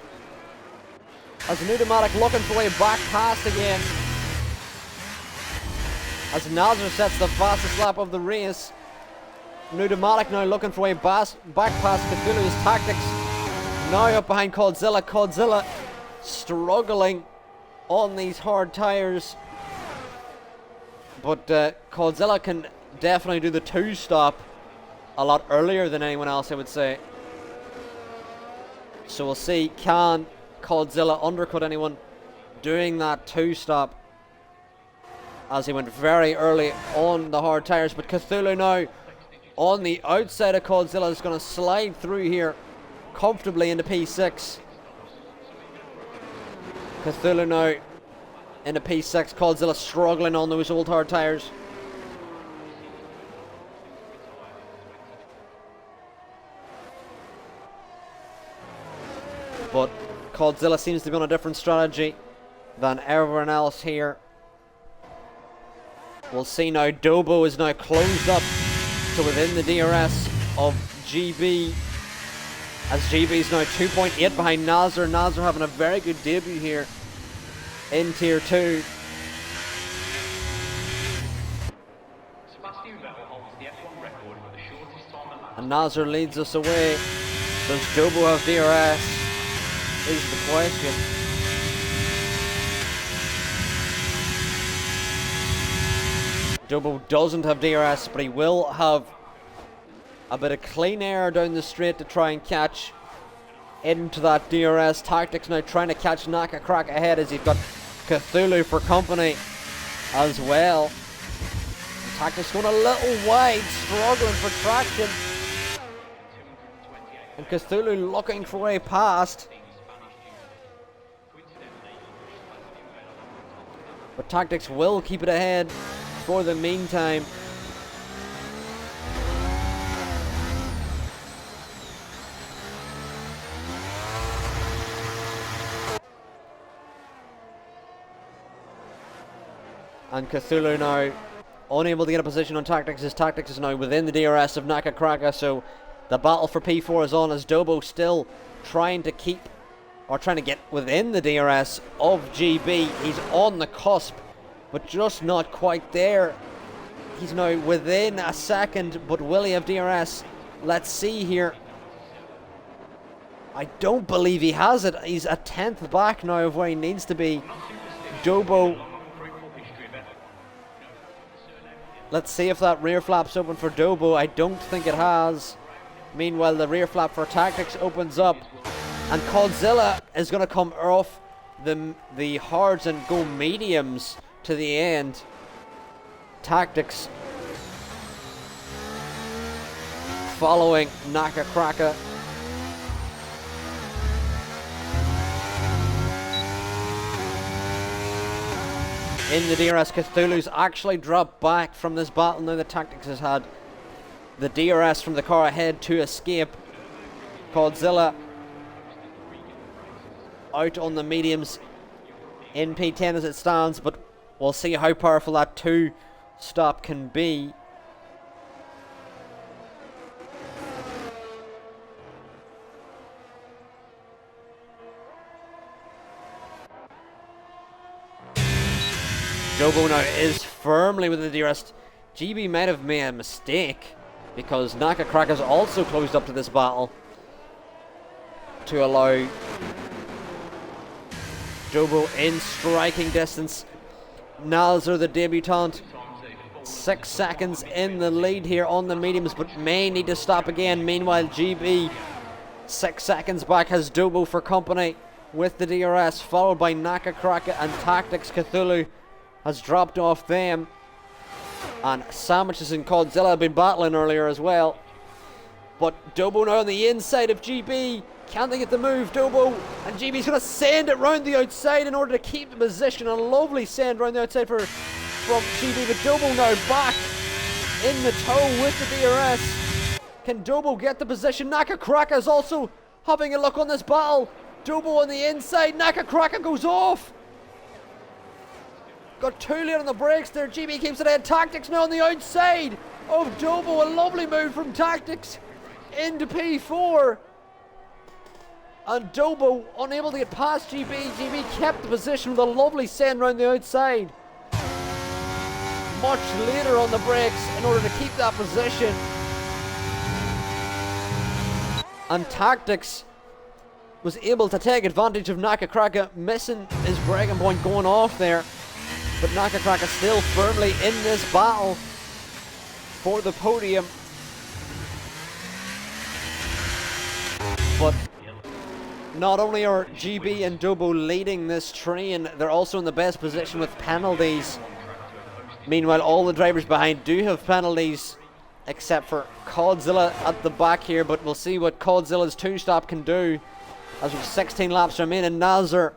as Nudomatic looking for a way back past again. As Nazar sets the fastest lap of the race. Nudomatic now looking for a way back past Cthulhu's Tactics. Now up behind Coldzilla. Coldzilla struggling on these hard tires. But Coldzilla can definitely do the 2-stop a lot earlier than anyone else, I would say. So we'll see, can Coldzilla undercut anyone doing that 2-stop, as he went very early on the hard tires. But Cthulhu now on the outside of Coldzilla is going to slide through here comfortably into P6. Cthulhu now into P6. Coldzilla struggling on those old hard tires. But Coldzilla seems to be on a different strategy than everyone else here. We'll see now. Dobo is now closed up to within the DRS of GB, as GB is now 2.8 behind Nazar. Nazar having a very good debut here in Tier 2. Sebastian Vettel holds the F1 record for the shortest time at lap. And Nazar leads us away. Does Dobo have DRS? Is the question. Dobo doesn't have DRS, but he will have a bit of clean air down the straight to try and catch into that DRS. Tactics now trying to catch Naka Kraka ahead, as he's got Cthulhu for company as well. And Tactics going a little wide, struggling for traction. And Cthulhu looking for a way past. But Tactics will keep it ahead for the meantime. And Cthulhu now unable to get a position on Tactics. His Tactics is now within the DRS of Naka Kraka, so the battle for P4 is on as Dobo still trying to keep, or trying to get within the DRS of GB. He's on the cusp, but just not quite there. He's now within a second, but will he have DRS? Let's see here. I don't believe he has it. He's a 10th back now of where he needs to be. Dobo. Let's see if that rear flap's open for Dobo. I don't think it has. Meanwhile, the rear flap for Tactics opens up. And Godzilla is going to come off the hards and go mediums to the end. Tactics following Naka Kraka. In the DRS, Cthulhu's actually dropped back from this battle. Now the Tactics has had the DRS from the car ahead to escape. Godzilla out on the mediums in P10 as it stands, but we'll see how powerful that 2-stop can be. Dobo now is firmly within the DRS. GB might have made a mistake because Naka Kraka's also closed up to this battle to allow Dobo in striking distance. Nalzer, the debutant, 6 seconds in the lead here on the mediums, but may need to stop again. Meanwhile, GB 6 seconds back has Dobo for company with the DRS, followed by Naka Kraka and Tactics. Cthulhu has dropped off them, and Sandwiches and Godzilla have been battling earlier as well. But Dobo now on the inside of GB. Can they get the move? Dobo and GB's going to send it round the outside in order to keep the position. A lovely send round the outside from GB, but Dobo now back in the tow with the DRS. Can Dobo get the position? Naka Kraka is also having a look on this battle. Dobo on the inside. Naka Kraka goes off. Got too late on the brakes there. GB keeps it ahead. Tactics now on the outside of Dobo. A lovely move from Tactics into P4. And Dobo unable to get past GB. GB kept the position with a lovely send round the outside. Much later on the brakes in order to keep that position. And Tactics was able to take advantage of Naka Kraka missing his braking point going off there. But Naka Kraka still firmly in this battle for the podium. But not only are GB and Dobo leading this train, they're also in the best position with penalties. Meanwhile, all the drivers behind do have penalties, except for Godzilla at the back here. But we'll see what Godzilla's 2-stop can do as with 16 laps remain. And Nazar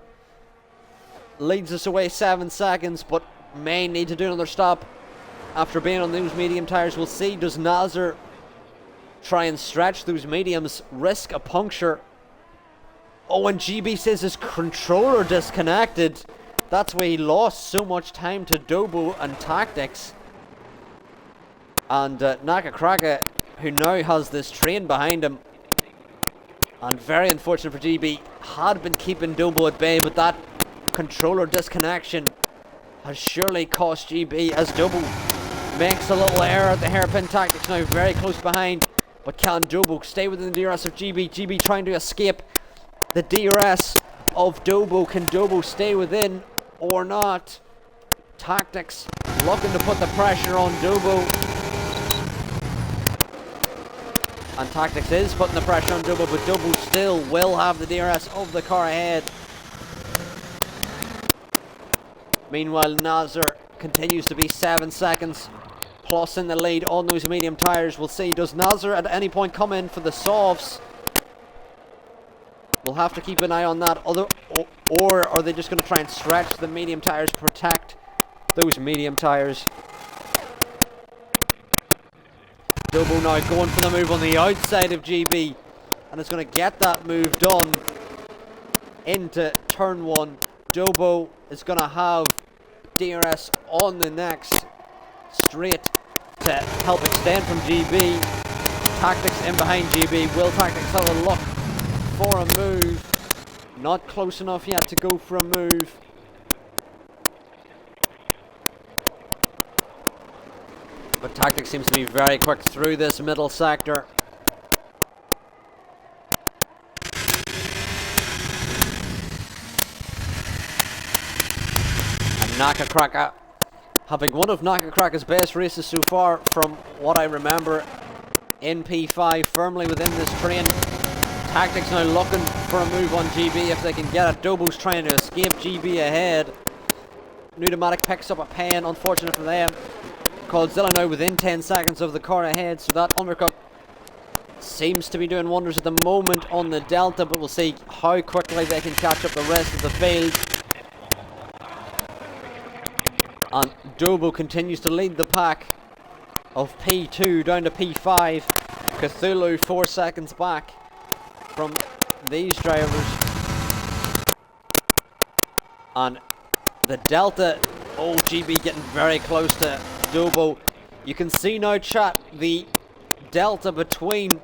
leads us away 7 seconds, but may need to do another stop after being on those medium tires. We'll see, does Nazar try and stretch those mediums, risk a puncture? Oh, and GB says his controller disconnected. That's why he lost so much time to Dobo and Tactics. And Naka Kraka, who now has this train behind him, and very unfortunate for GB, had been keeping Dobo at bay, but that controller disconnection has surely cost GB as Dobo makes a little error at the hairpin. Tactics now very close behind, but can Dobo stay within the DRS of GB? GB trying to escape the DRS of Dobo. Can Dobo stay within or not? Tactics looking to put the pressure on Dobo, and Tactics is putting the pressure on Dobo, but Dobo still will have the DRS of the car ahead. Meanwhile, Nazar continues to be 7 seconds plus in the lead on those medium tires. We'll see, does Nazar at any point come in for the softs? We'll have to keep an eye on that. Or are they just going to try and stretch the medium tires, protect those medium tires? Dobo now going for the move on the outside of GB, and it's going to get that move done into turn 1. Dobo is going to have DRS on the next straight to help extend from GB. Tactics in behind GB. Will Tactics have a look for a move? Not close enough yet to go for a move. But Tactics seems to be very quick through this middle sector. And NakaCracka having one of NakaCracka's best races so far from what I remember in P5, firmly within this train. Tactics now looking for a move on GB if they can get it. Dobo's trying to escape GB ahead. Pneumatic picks up a pen, unfortunate for them. Godzilla now within 10 seconds of the car ahead, so that undercut seems to be doing wonders at the moment on the Delta, but we'll see how quickly they can catch up the rest of the field. And Dobo continues to lead the pack of P2 down to P5. Cthulhu 4 seconds back from these drivers. And the Delta, GB getting very close to Dobo. You can see now, chat, the Delta between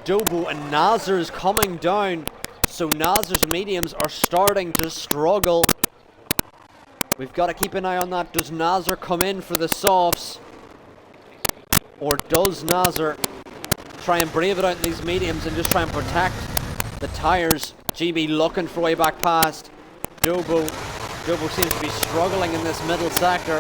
Dobo and Nazar's coming down. So Nazar's mediums are starting to struggle. We've got to keep an eye on that. Does Nazar come in for the softs? Or does Nazar try and brave it out in these mediums and just try and protect the tyres? GB looking for way back past Dobo. Dobo seems to be struggling in this middle sector.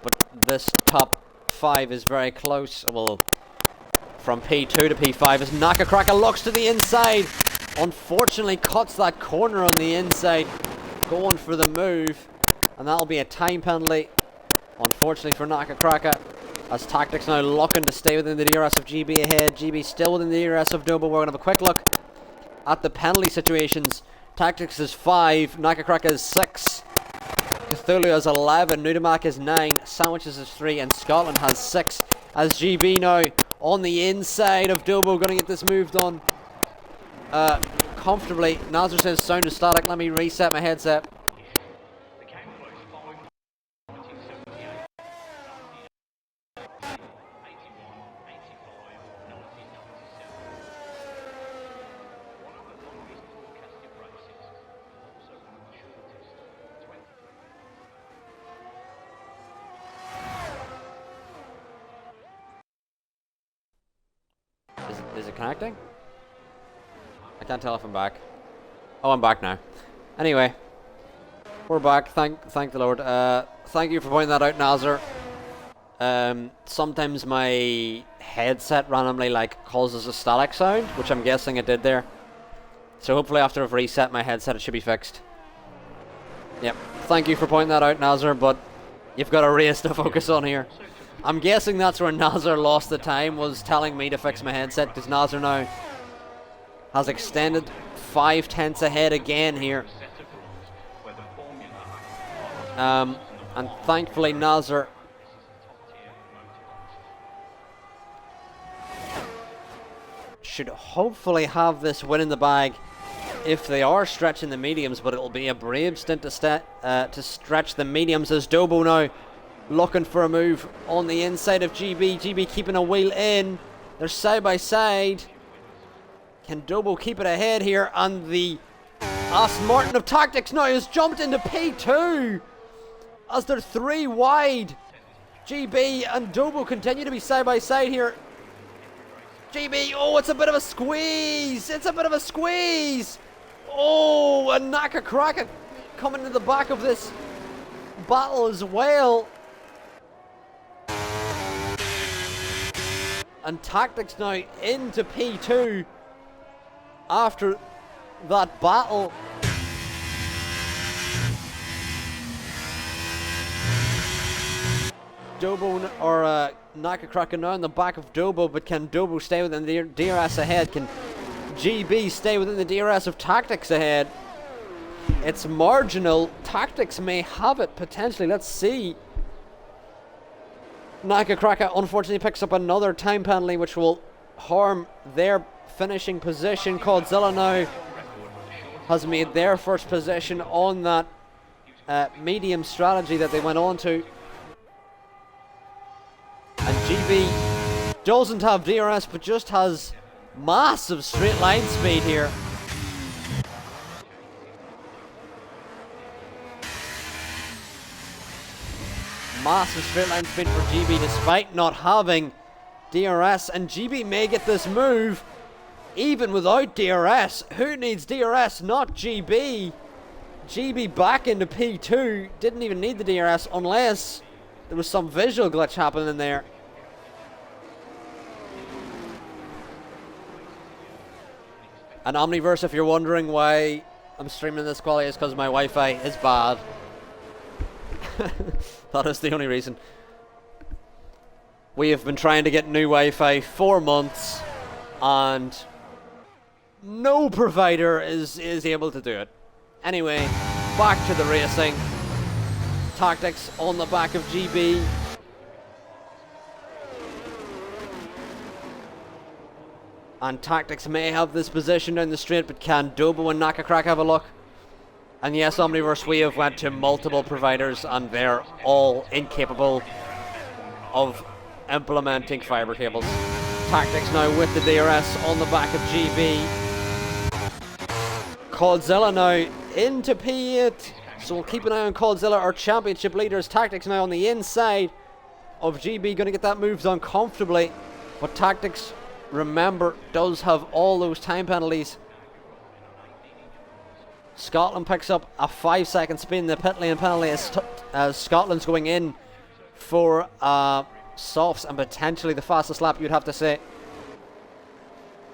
But this top 5 is very close. Well, from P2 to P5 as NakaCracka looks to the inside. Unfortunately cuts that corner on the inside, going for the move, and that'll be a time penalty, unfortunately for NakaCracka, as Tactics now looking to stay within the DRS of GB ahead. GB still within the DRS of Dobo. We're going to have a quick look at the penalty situations. Tactics is 5, NakaCracka is 6, Cthulhu has 11, Nudamak is 9, Sandwiches is 3, and Scotland has 6, as GB now on the inside of Dobo, going to get this moved on comfortably. Nazar says sound is static. Let me reset my headset. Is it connecting? I can't tell if I'm back. Oh, I'm back now. Anyway, we're back. Thank the Lord. Thank you for pointing that out, Nazar. Sometimes my headset randomly causes a static sound, which I'm guessing it did there. So hopefully after I've reset my headset, it should be fixed. Yep. Thank you for pointing that out, Nazar. But you've got a race to focus on here. I'm guessing that's where Nazar lost the time, was telling me to fix my headset, because Nazar now has extended 5 tenths ahead again here. And thankfully Nazar should hopefully have this win in the bag if they are stretching the mediums, but it'll be a brave stint to stretch the mediums, as Dobo now looking for a move on the inside of GB. GB keeping a wheel in. They're side by side. Can Dobo keep it ahead here? And the Aston Martin of Tactics now has jumped into P2 as they're 3 wide. GB and Dobo continue to be side by side here. GB, oh, it's a bit of a squeeze. It's a bit of a squeeze. Oh, and NakaCracka coming to the back of this battle as well. And Tactics now into P2 after that battle. Dobo or NakaCracka now in the back of Dobo, but can Dobo stay within the DRS ahead? Can GB stay within the DRS of Tactics ahead? It's marginal. Tactics may have it potentially. Let's see. Nakakraka unfortunately picks up another time penalty, which will harm their finishing position. Coldzilla now has made their first position on that medium strategy that they went on to. And GB doesn't have DRS, but just has massive straight line speed here. Massive straight line speed for GB despite not having DRS, and GB may get this move even without DRS. Who needs DRS? Not GB. GB back into P2, didn't even need the DRS unless there was some visual glitch happening in there. And Omniverse, if you're wondering why I'm streaming this quality, is because my Wi-Fi is bad. That is the only reason. We have been trying to get new Wi-Fi 4 months, and no provider is able to do it. Anyway, back to the racing. Tactics on the back of GB. And Tactics may have this position down the straight, but can Dobo and Nakakraka have a look? And yes, Omniverse, we have went to multiple providers and they're all incapable of implementing fiber cables. Tactics now with the DRS on the back of GB. Coldzilla now into P8, so we'll keep an eye on Coldzilla, our championship leaders. Tactics now on the inside of GB, going to get that move done comfortably, but Tactics, remember, does have all those time penalties. Scotland picks up a 5-second spin. The pit lane penalty as Scotland's going in for softs and potentially the fastest lap, you'd have to say.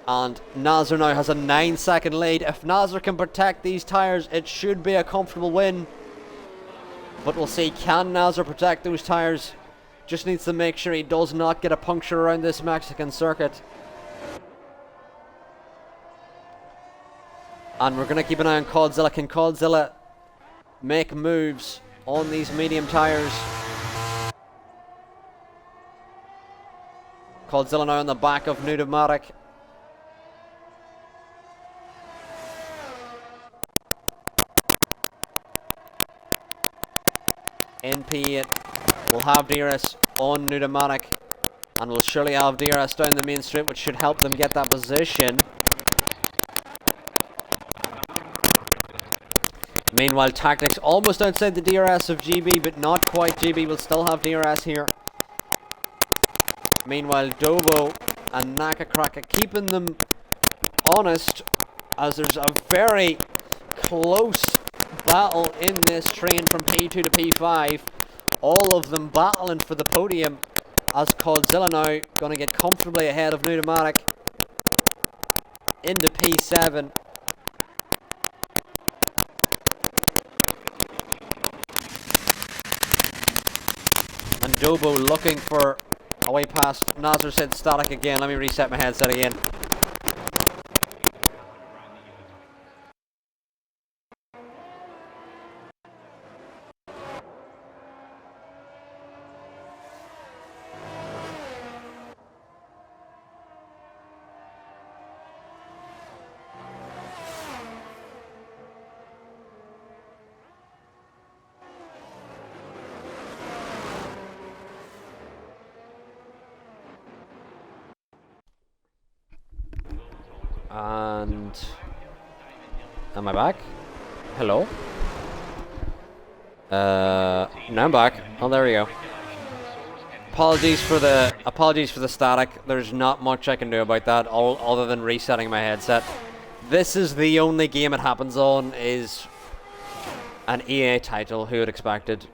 And Nasr now has a 9-second lead. If Nasr can protect these tyres, it should be a comfortable win. But we'll see, can Nasr protect those tyres? Just needs to make sure he does not get a puncture around this Mexican circuit. And we're going to keep an eye on Coldzilla. Can Coldzilla make moves on these medium tyres? Coldzilla now on the back of Pneumatic. In P8, we'll have DRS on Pneumatic, and we'll surely have DRS down the main straight, which should help them get that position. Meanwhile, Tactics almost outside the DRS of GB, but not quite. GB will still have DRS here. Meanwhile, Dobo and Nakakraka keeping them honest, as there's a very close battle in this train from P2 to P5. All of them battling for the podium, as Coldzilla now going to get comfortably ahead of Pneumatic into P7. And Dobo looking for a way past. Nasr said static again. Let me reset my headset again. And am I back? Hello? Now I'm back. Oh, there we go. Apologies for the static. There's not much I can do about that, other than resetting my headset. This is the only game it happens on, is an EA title. Who had expected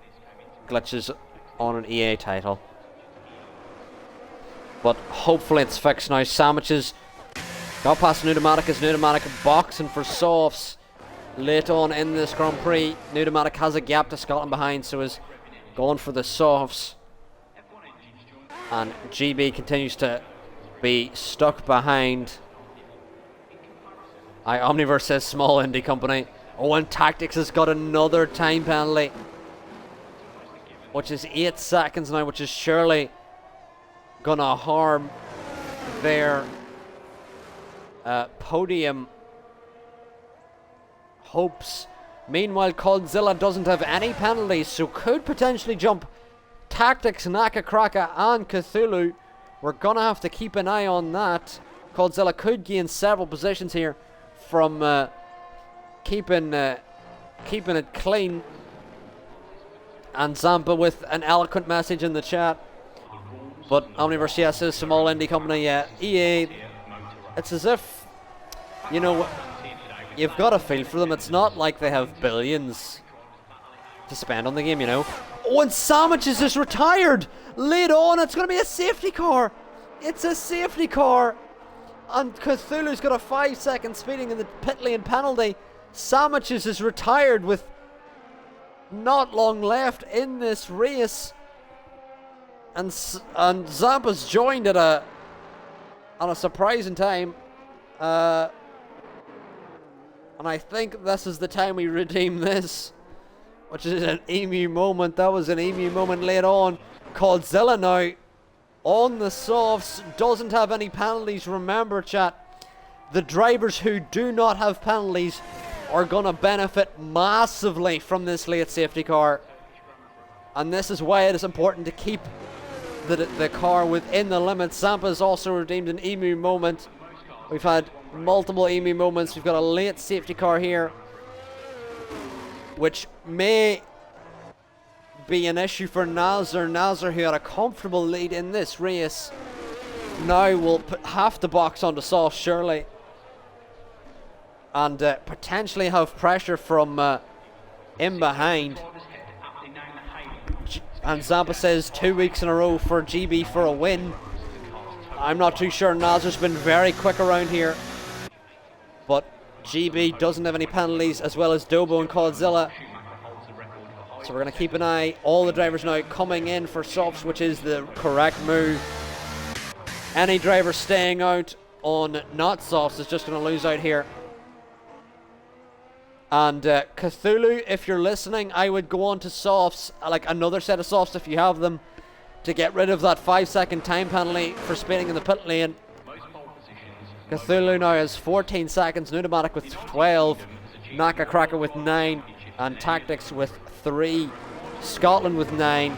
glitches on an EA title? But hopefully it's fixed now. Sandwiches got past Pneumatic as Pneumatic boxing for softs late on in this Grand Prix. Pneumatic has a gap to Scotland behind, so is going for the softs. And GB continues to be stuck behind. Omniverse says small indie company. Oh, and Tactics has got another time penalty, which is 8 seconds now, which is surely gonna harm their podium hopes. Meanwhile, Coldzilla doesn't have any penalties, so could potentially jump Tactics, Naka Kraka, and Cthulhu. We're gonna have to keep an eye on that. Coldzilla could gain several positions here from keeping it clean. And Zampa with an eloquent message in the chat. But Omniverse, yes, is a small indie company. EA, it's as if, you know, you've got a feel for them. It's not like they have billions to spend on the game, you know. Oh, and Sandwich is just retired. Late on, it's going to be a safety car. It's a safety car. And Cthulhu's got a 5-second speeding in the pit lane penalty. Sandwich is retired with not long left in this race. And Zampa's joined at on a surprising time. And I think this is the time we redeem this, which is an Emu moment. That was an Emu moment late on. Coldzilla now on the softs, doesn't have any penalties. Remember, chat, the drivers who do not have penalties are going to benefit massively from this late safety car. And this is why it is important to keep the car within the limits. Zampa has also redeemed an Emu moment. We've had multiple Emu moments. We've got a late safety car here, which may be an issue for Nazar. Nazar, who had a comfortable lead in this race, now will have to box onto soft, surely, and potentially have pressure from in behind. And Zampa says 2 weeks in a row for GB for a win. I'm not too sure. Nazar's been very quick around here, but GB doesn't have any penalties, as well as Dobo and Coldzilla. So we're going to keep an eye. All the drivers now coming in for softs, which is the correct move. Any driver staying out on not softs is just going to lose out here. And Cthulhu, if you're listening, I would go on to softs, like another set of softs if you have them, to get rid of that 5-second time penalty for spinning in the pit lane. Cthulhu now has 14 seconds, Pneumatic with 12, Naka Kraka with 9, and Tactics with 3, Scotland with 9.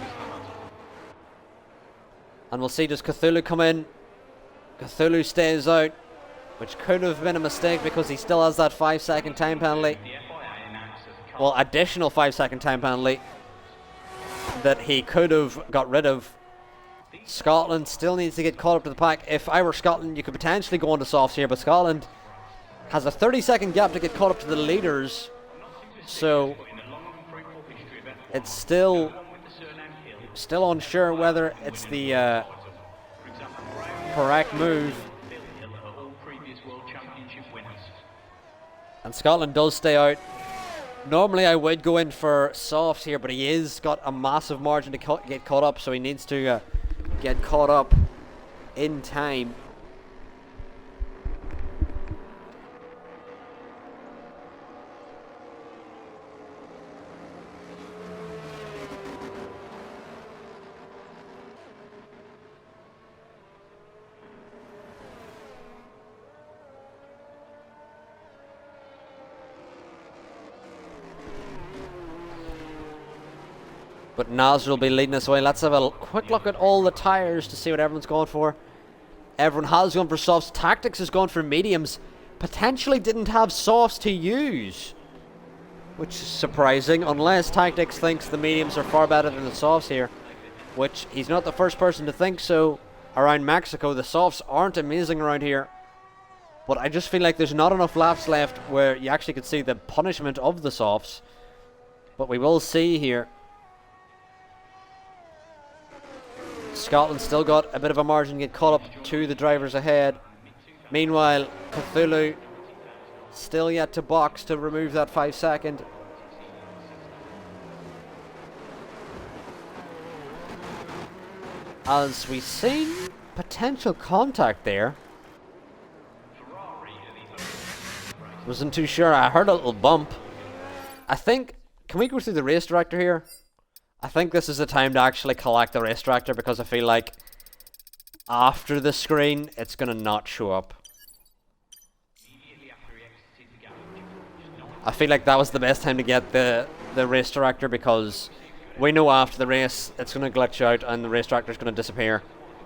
And we'll see, does Cthulhu come in? Cthulhu stays out, which could have been a mistake because he still has that 5-second time penalty. Well, additional 5-second time penalty that he could have got rid of. Scotland still needs to get caught up to the pack. If I were Scotland, you could potentially go into softs here, but Scotland has a 30-second gap to get caught up to the leaders. So it's still unsure whether it's the correct move. And Scotland does stay out. Normally I would go in for softs here, but he is got a massive margin to get caught up, so he needs to get caught up in time. But Nazar will be leading us away. Let's have a quick look at all the tyres to see what everyone's going for. Everyone has gone for softs. Tactics has gone for mediums. Potentially didn't have softs to use, which is surprising, unless Tactics thinks the mediums are far better than the softs here, which he's not the first person to think so around Mexico. The softs aren't amazing around here, but I just feel like there's not enough laps left where you actually could see the punishment of the softs. But we will see here. Scotland still got a bit of a margin to get caught up to the drivers ahead. Meanwhile, Cthulhu still yet to box to remove that 5-second. As we seen potential contact there. Wasn't too sure. I heard a little bump. I think, can we go through the race director here? I think this is the time to actually collect the race director, because I feel like after the screen, it's going to not show up. I feel like that was the best time to get the race director, because we know after the race it's going to glitch out and the race director is going to disappear,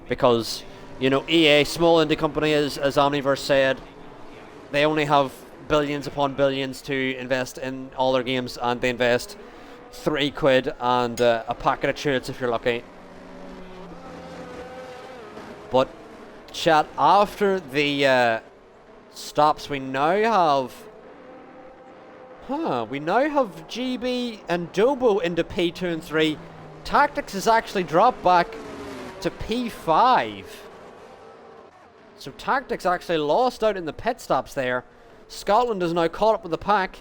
because, you know, EA, small indie company, as Omniverse said, they only have billions upon billions to invest in all their games, and they invest £3 and a packet of chutes if you're lucky. But chat, after the stops, we now have GB and Dobo into P2 and 3. Tactics has actually dropped back to P5. So Tactics actually lost out in the pit stops there. Scotland is now caught up with the pack.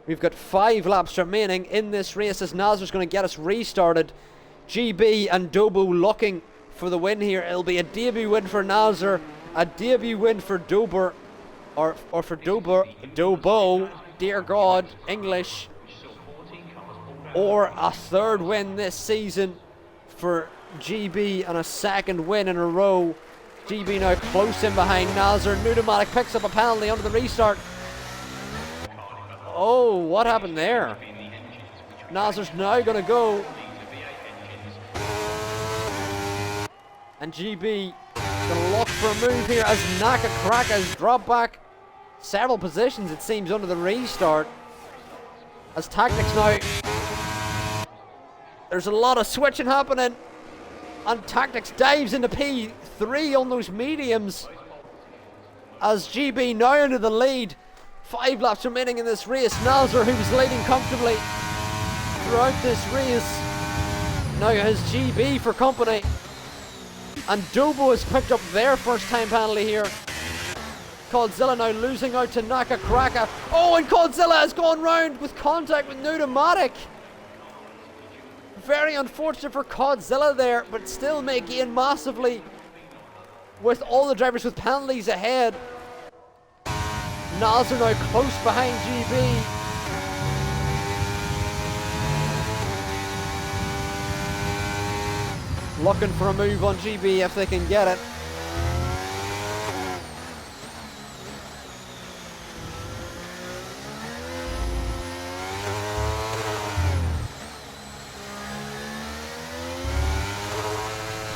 We've got 5 laps remaining in this race as Nazar's going to get us restarted. GB and Dobo looking for the win here. It'll be a debut win for Nazar, a debut win for Dober, or for Dobo, dear God, English, or a third win this season for GB and a second win in a row. GB now close in behind Nazar. Nudomatic picks up a penalty under the restart. Oh, what happened there? Nazar's now going to go. And GB going to look for a move here as Naka Kraka has dropped back several positions, it seems, under the restart. As Tactics now, there's a lot of switching happening, and Tactics dives into P3 on those mediums as GB now into the lead. 5 laps remaining in this race. Nazar, who was leading comfortably throughout this race, now has GB for company, and Dobo has picked up their first time penalty here. Codzilla now losing out to Naka Kraka. Oh, and Codzilla has gone round with contact with Nudomatic. Very unfortunate for Codzilla there, but still may gain massively with all the drivers with penalties ahead. Nazar now close behind GB. Looking for a move on GB if they can get it.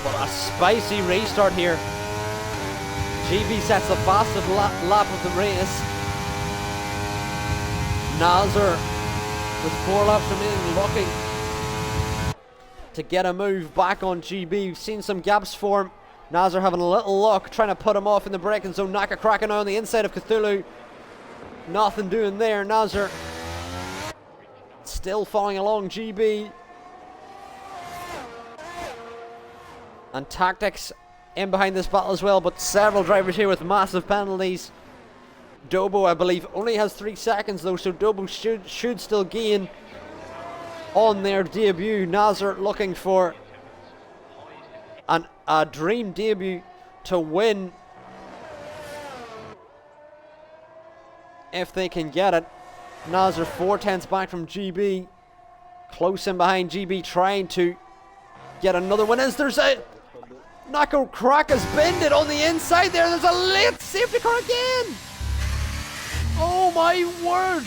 But a spicy restart here. GB sets the fastest lap of the race. Nazar with 4 laps remaining looking to get a move back on GB. We've seen some gaps form. Nazar having a little luck, trying to put him off in the braking zone. Naka Kraka now on the inside of Cthulhu. Nothing doing there. Nazar still following along GB. And Tactics in behind this battle as well, but several drivers here with massive penalties. Dobo, I believe, only has 3 seconds though, so Dobo should still gain on their debut. Nazar looking for a dream debut to win if they can get it. Nazar 4/10 back from GB, close in behind GB, trying to get another win as there's a Naka Kraka's bended on the inside there. There's a late safety car again. Oh my word,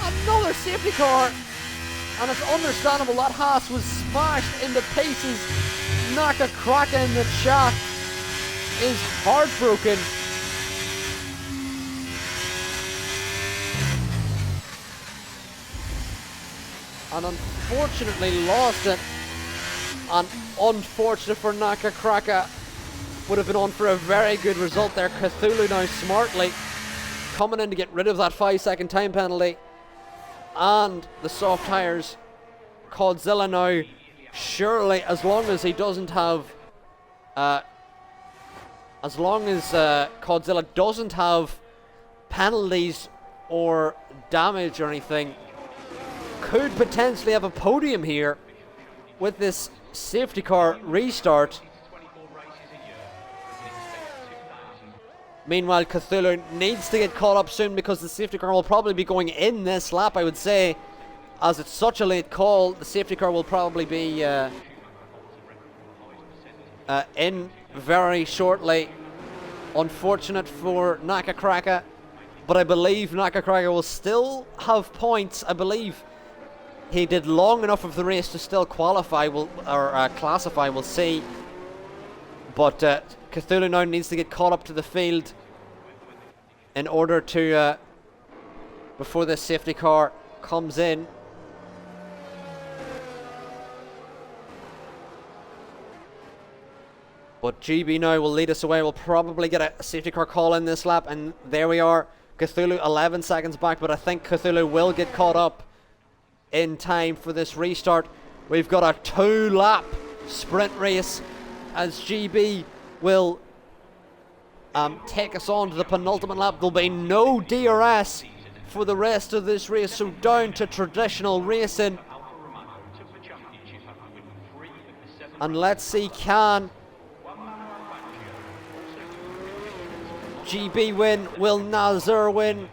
another safety car. And it's understandable that Haas was smashed into pieces. Naka Kraka in the chat is heartbroken. And unfortunately lost it. And unfortunate for Naka Kraka. Would have been on for a very good result there. Cthulhu now smartly coming in to get rid of that 5-second time penalty. And the soft tires. Codzilla now, surely, as long as he doesn't have as long as Codzilla doesn't have penalties or damage or anything, could potentially have a podium here with this safety car restart. Meanwhile, Cthulhu needs to get caught up soon because the safety car will probably be going in this lap, I would say. As it's such a late call, the safety car will probably be in very shortly. Unfortunate for Nakakaka, but I believe Nakakaka will still have points. I believe he did long enough of the race to still qualify, classify, we'll see. But Cthulhu now needs to get caught up to the field in order to, before this safety car comes in. But GB now will lead us away. We'll probably get a safety car call in this lap, and there we are. Cthulhu 11 seconds back, but I think Cthulhu will get caught up in time for this restart. We've got a 2-lap sprint race as GB will take us on to the penultimate lap. There'll be no DRS for the rest of this race, so down to traditional racing. And let's see, can GB win? Will Nazar win?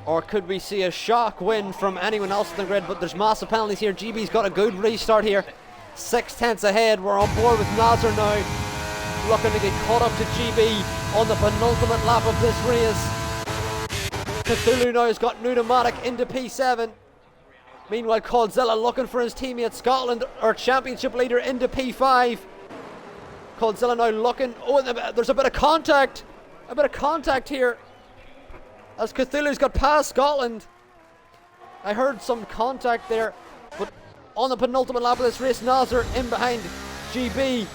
Or could we see a shock win from anyone else in the grid? But there's massive penalties here. GB's got a good restart here. 6/10 ahead. We're on board with Nazar now, looking to get caught up to GB on the penultimate lap of this race. Cthulhu now has got pneumatic into P7. Meanwhile, Coldzilla looking for his teammate Scotland, our championship leader, into P5. Coldzilla now looking. Oh, there's a bit of contact. A bit of contact here as Cthulhu's got past Scotland. I heard some contact there, but on the penultimate lap of this race, Nazar in behind GB.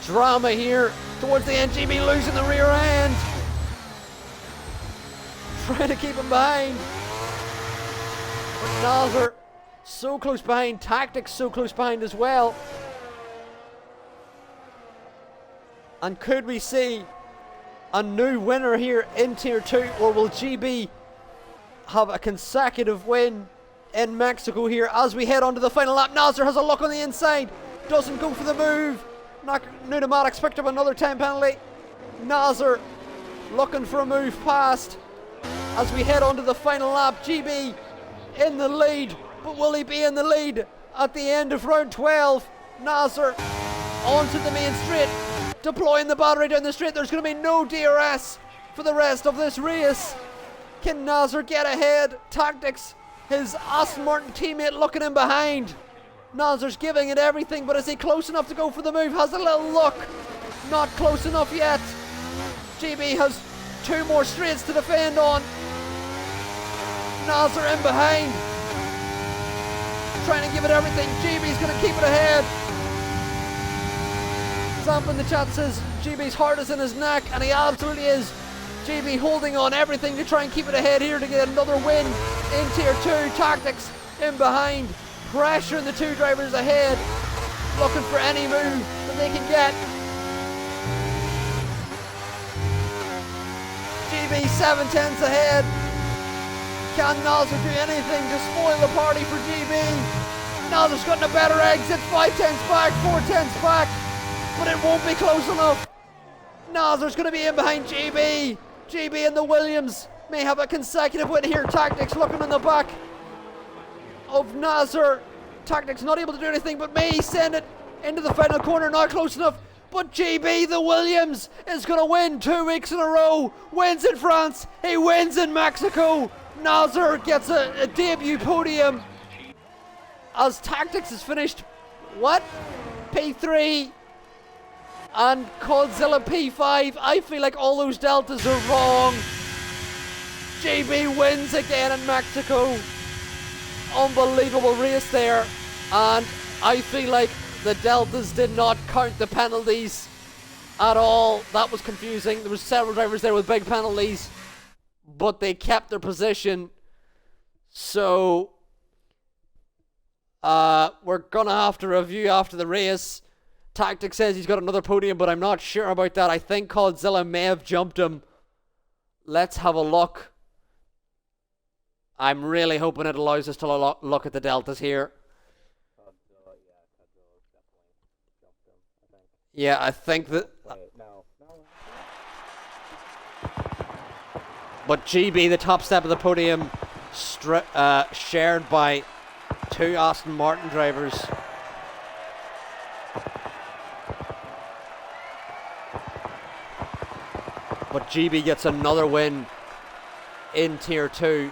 Drama here towards the end. GB losing the rear end, trying to keep him behind. But Nazar so close behind. Tactics so close behind as well. And could we see a new winner here in Tier 2, or will GB have a consecutive win in Mexico here as we head onto the final lap? Nazar has a look on the inside, doesn't go for the move. Pneumatics picked up another 10 penalty. Nazar looking for a move past as we head onto the final lap. GB in the lead, but will he be in the lead at the end of round 12? Nazar onto the main straight, deploying the battery down the straight. There's going to be no DRS for the rest of this race. Can Nazar get ahead? Tactics, his Aston Martin teammate, looking in behind. Nazar's giving it everything, but is he close enough to go for the move? Has a little look. Not close enough yet. GB has 2 more straights to defend on. Nazar in behind, trying to give it everything. GB's going to keep it ahead. Zamp in the chat says GB's heart is in his neck, and he absolutely is. GB holding on everything to try and keep it ahead here to get another win in Tier 2. Tactics in behind, pressuring the 2 drivers ahead, looking for any move that they can get. GB 7/10 ahead. Can Nazar do anything to spoil the party for GB? Nazar's gotten a better exit. 5/10 back, 4/10 back, but it won't be close enough. Nazar's going to be in behind GB. GB and the Williams may have a consecutive win here. Tactics looking in the back of Nazar. Tactics not able to do anything, but may send it into the final corner. Not close enough, but GB, the Williams, is going to win 2 weeks in a row. Wins in France, he wins in Mexico. Nazar gets a debut podium as Tactics has finished, what? P3 and Coldzilla P5. I feel like all those deltas are wrong. GB wins again in Mexico. Unbelievable race there, and I feel like the deltas did not count the penalties at all. That was confusing. There were several drivers there with big penalties, but they kept their position. So we're gonna have to review after the race. Tactic says he's got another podium, but I'm not sure about that. I think Coldzilla may have jumped him. Let's have a look. I'm really hoping it allows us to look at the deltas here. Yeah, I think that. But GB, the top step of the podium, shared by 2 Aston Martin drivers. But GB gets another win in Tier 2.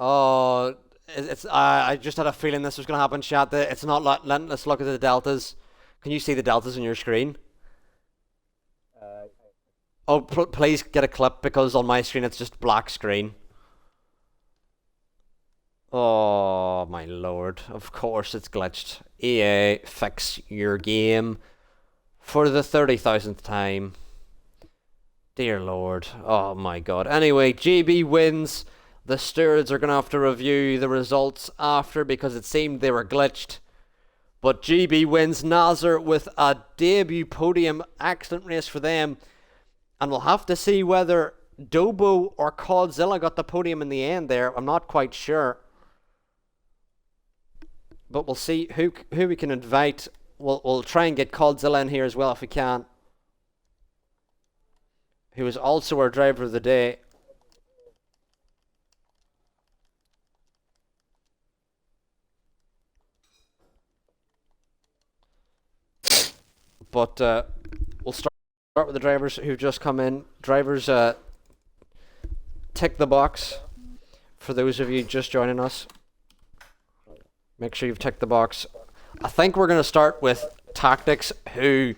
Oh, it's. I just had a feeling this was going to happen, chat. It's not. Let's look at the deltas. Can you see the deltas on your screen? Oh, please get a clip because on my screen it's just black screen. Oh my lord! Of course it's glitched. EA, fix your game for the 30,000th time. Dear lord! Oh my god! Anyway, GB wins. The stewards are going to have to review the results after because it seemed they were glitched. But GB wins. Nazar with a debut podium. Excellent race for them. And we'll have to see whether Dobo or Codzilla got the podium in the end there. I'm not quite sure. But we'll see who we can invite. We'll try and get Codzilla in here as well if we can. Who is also our driver of the day. But we'll start with the drivers who've just come in. Drivers, tick the box for those of you just joining us. Make sure you've ticked the box. I think we're going to start with Tactics, who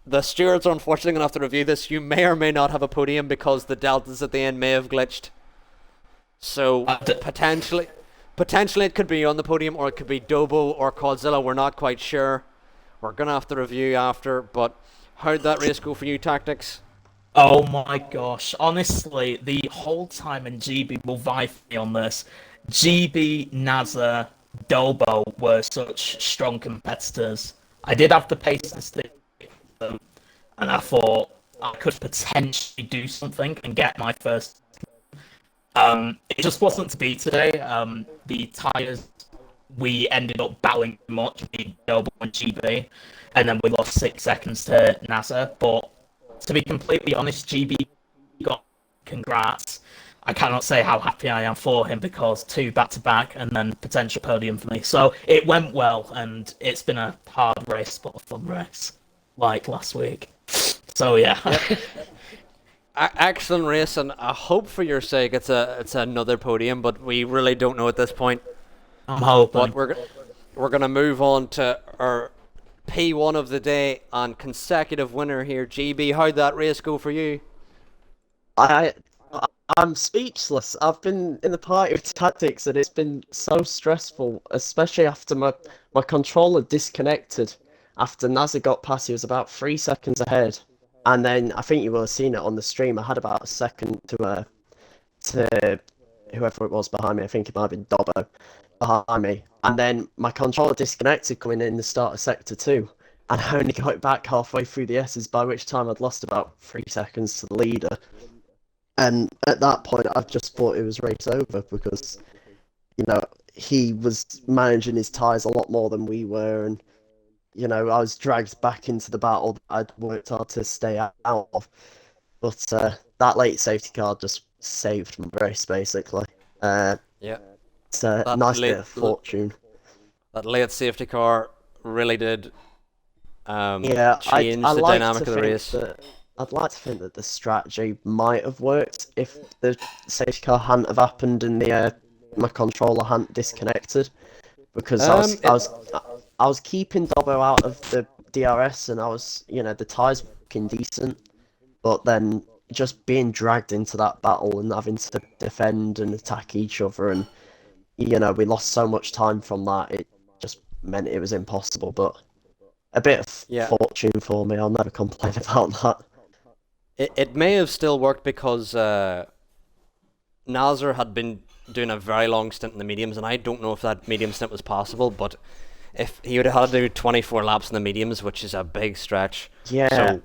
the stewards are unfortunately going to have to review this. You may or may not have a podium because the deltas at the end may have glitched. So potentially it could be on the podium, or it could be Dobo or Codzilla. We're not quite sure. We're going to have to review after, but how'd that race go for you, Tactics? Oh my gosh, honestly, the whole time, and GB will vie for me on this, GB, Nazar, Dobo were such strong competitors. I did have the pace to stick with them, and I thought I could potentially do something and get my first. It just wasn't to be today. The tyres, we ended up battling much, me, Dobo and GB, and then we lost 6 seconds to Nazar. But to be completely honest, GB got congrats. I cannot say how happy I am for him because 2 back-to-back and then potential podium for me. So it went well, and it's been a hard race but a fun race, like last week. So yeah. Yep. Excellent race, and I hope for your sake it's another podium, but we really don't know at this point. I'm hoping. But we're gonna move on to our P1 of the day and consecutive winner here. GB, how'd that race go for you? I'm speechless. I've been in the party with Tactics and it's been so stressful, especially after my controller disconnected. After Nazar got past, he was about 3 seconds ahead. And then I think you will have seen it on the stream. I had about a second to whoever it was behind me. I think it might have been Dobbo behind me. And then my controller disconnected coming in the start of Sector 2. And I only got it back halfway through the S's, by which time I'd lost about 3 seconds to the leader. And at that point, I just thought it was race over because, you know, he was managing his tyres a lot more than we were. And, you know, I was dragged back into the battle that I'd worked hard to stay out of. But that late safety car just saved my race, basically. Yeah. It's a nice bit of fortune. That late safety car really did change I the like dynamic of the race. I'd like to think that the strategy might have worked if the safety car hadn't have happened and the my controller hadn't disconnected, because I was keeping Dobbo out of the DRS and I was, you know, the tyres were looking decent, but then just being dragged into that battle and having to defend and attack each other, and you know, we lost so much time from that, it just meant it was impossible. But a bit of fortune for me, I'll never complain about that. It may have still worked because Nazar had been doing a very long stint in the mediums, and I don't know if that medium stint was possible, but if he would have had to do 24 laps in the mediums, which is a big stretch. Yeah. So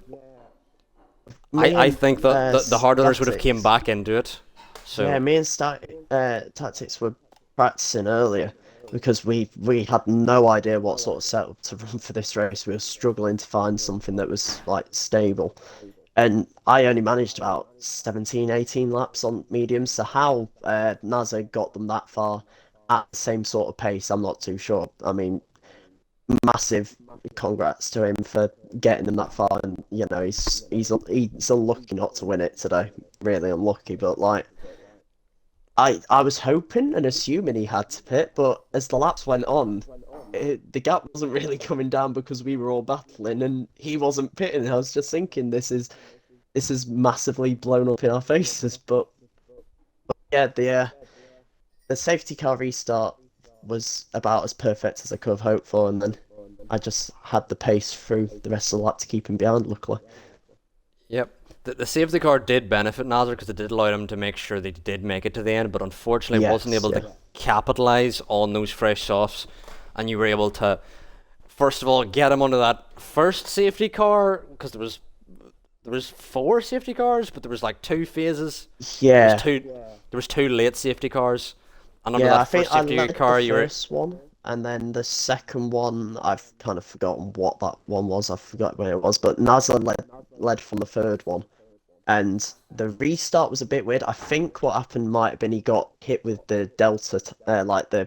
I think that the hardliners would have came back into it. So yeah, me and Tactics were practicing earlier, because we had no idea what sort of setup to run for this race. We were struggling to find something that was like stable. And I only managed about 17, 18 laps on mediums. So how Nasser got them that far at the same sort of pace, I'm not too sure. I mean, massive congrats to him for getting them that far. And you know, he's unlucky not to win it today. Really unlucky. But like, I was hoping and assuming he had to pit, but as the laps went on, the gap wasn't really coming down because we were all battling and he wasn't pitting. I was just thinking this is massively blown up in our faces. But yeah, the safety car restart was about as perfect as I could have hoped for, and then I just had the pace through the rest of the lap to keep him behind, luckily. Yep. The safety car did benefit Nazar because it did allow him to make sure they did make it to the end, but unfortunately Yes, wasn't able yeah. to capitalise on those fresh softs, and you were able to, first of all, get him onto that first safety car, because there was 4 safety cars, but there was like 2 phases. Yeah, There was two late safety cars, and under yeah. I that think first I safety led car, the you were first one, and then the second one, I've kind of forgotten what that one was. I forgot where it was, but Nasser led from the third one. And the restart was a bit weird. I think what happened might have been he got hit with the Delta, like the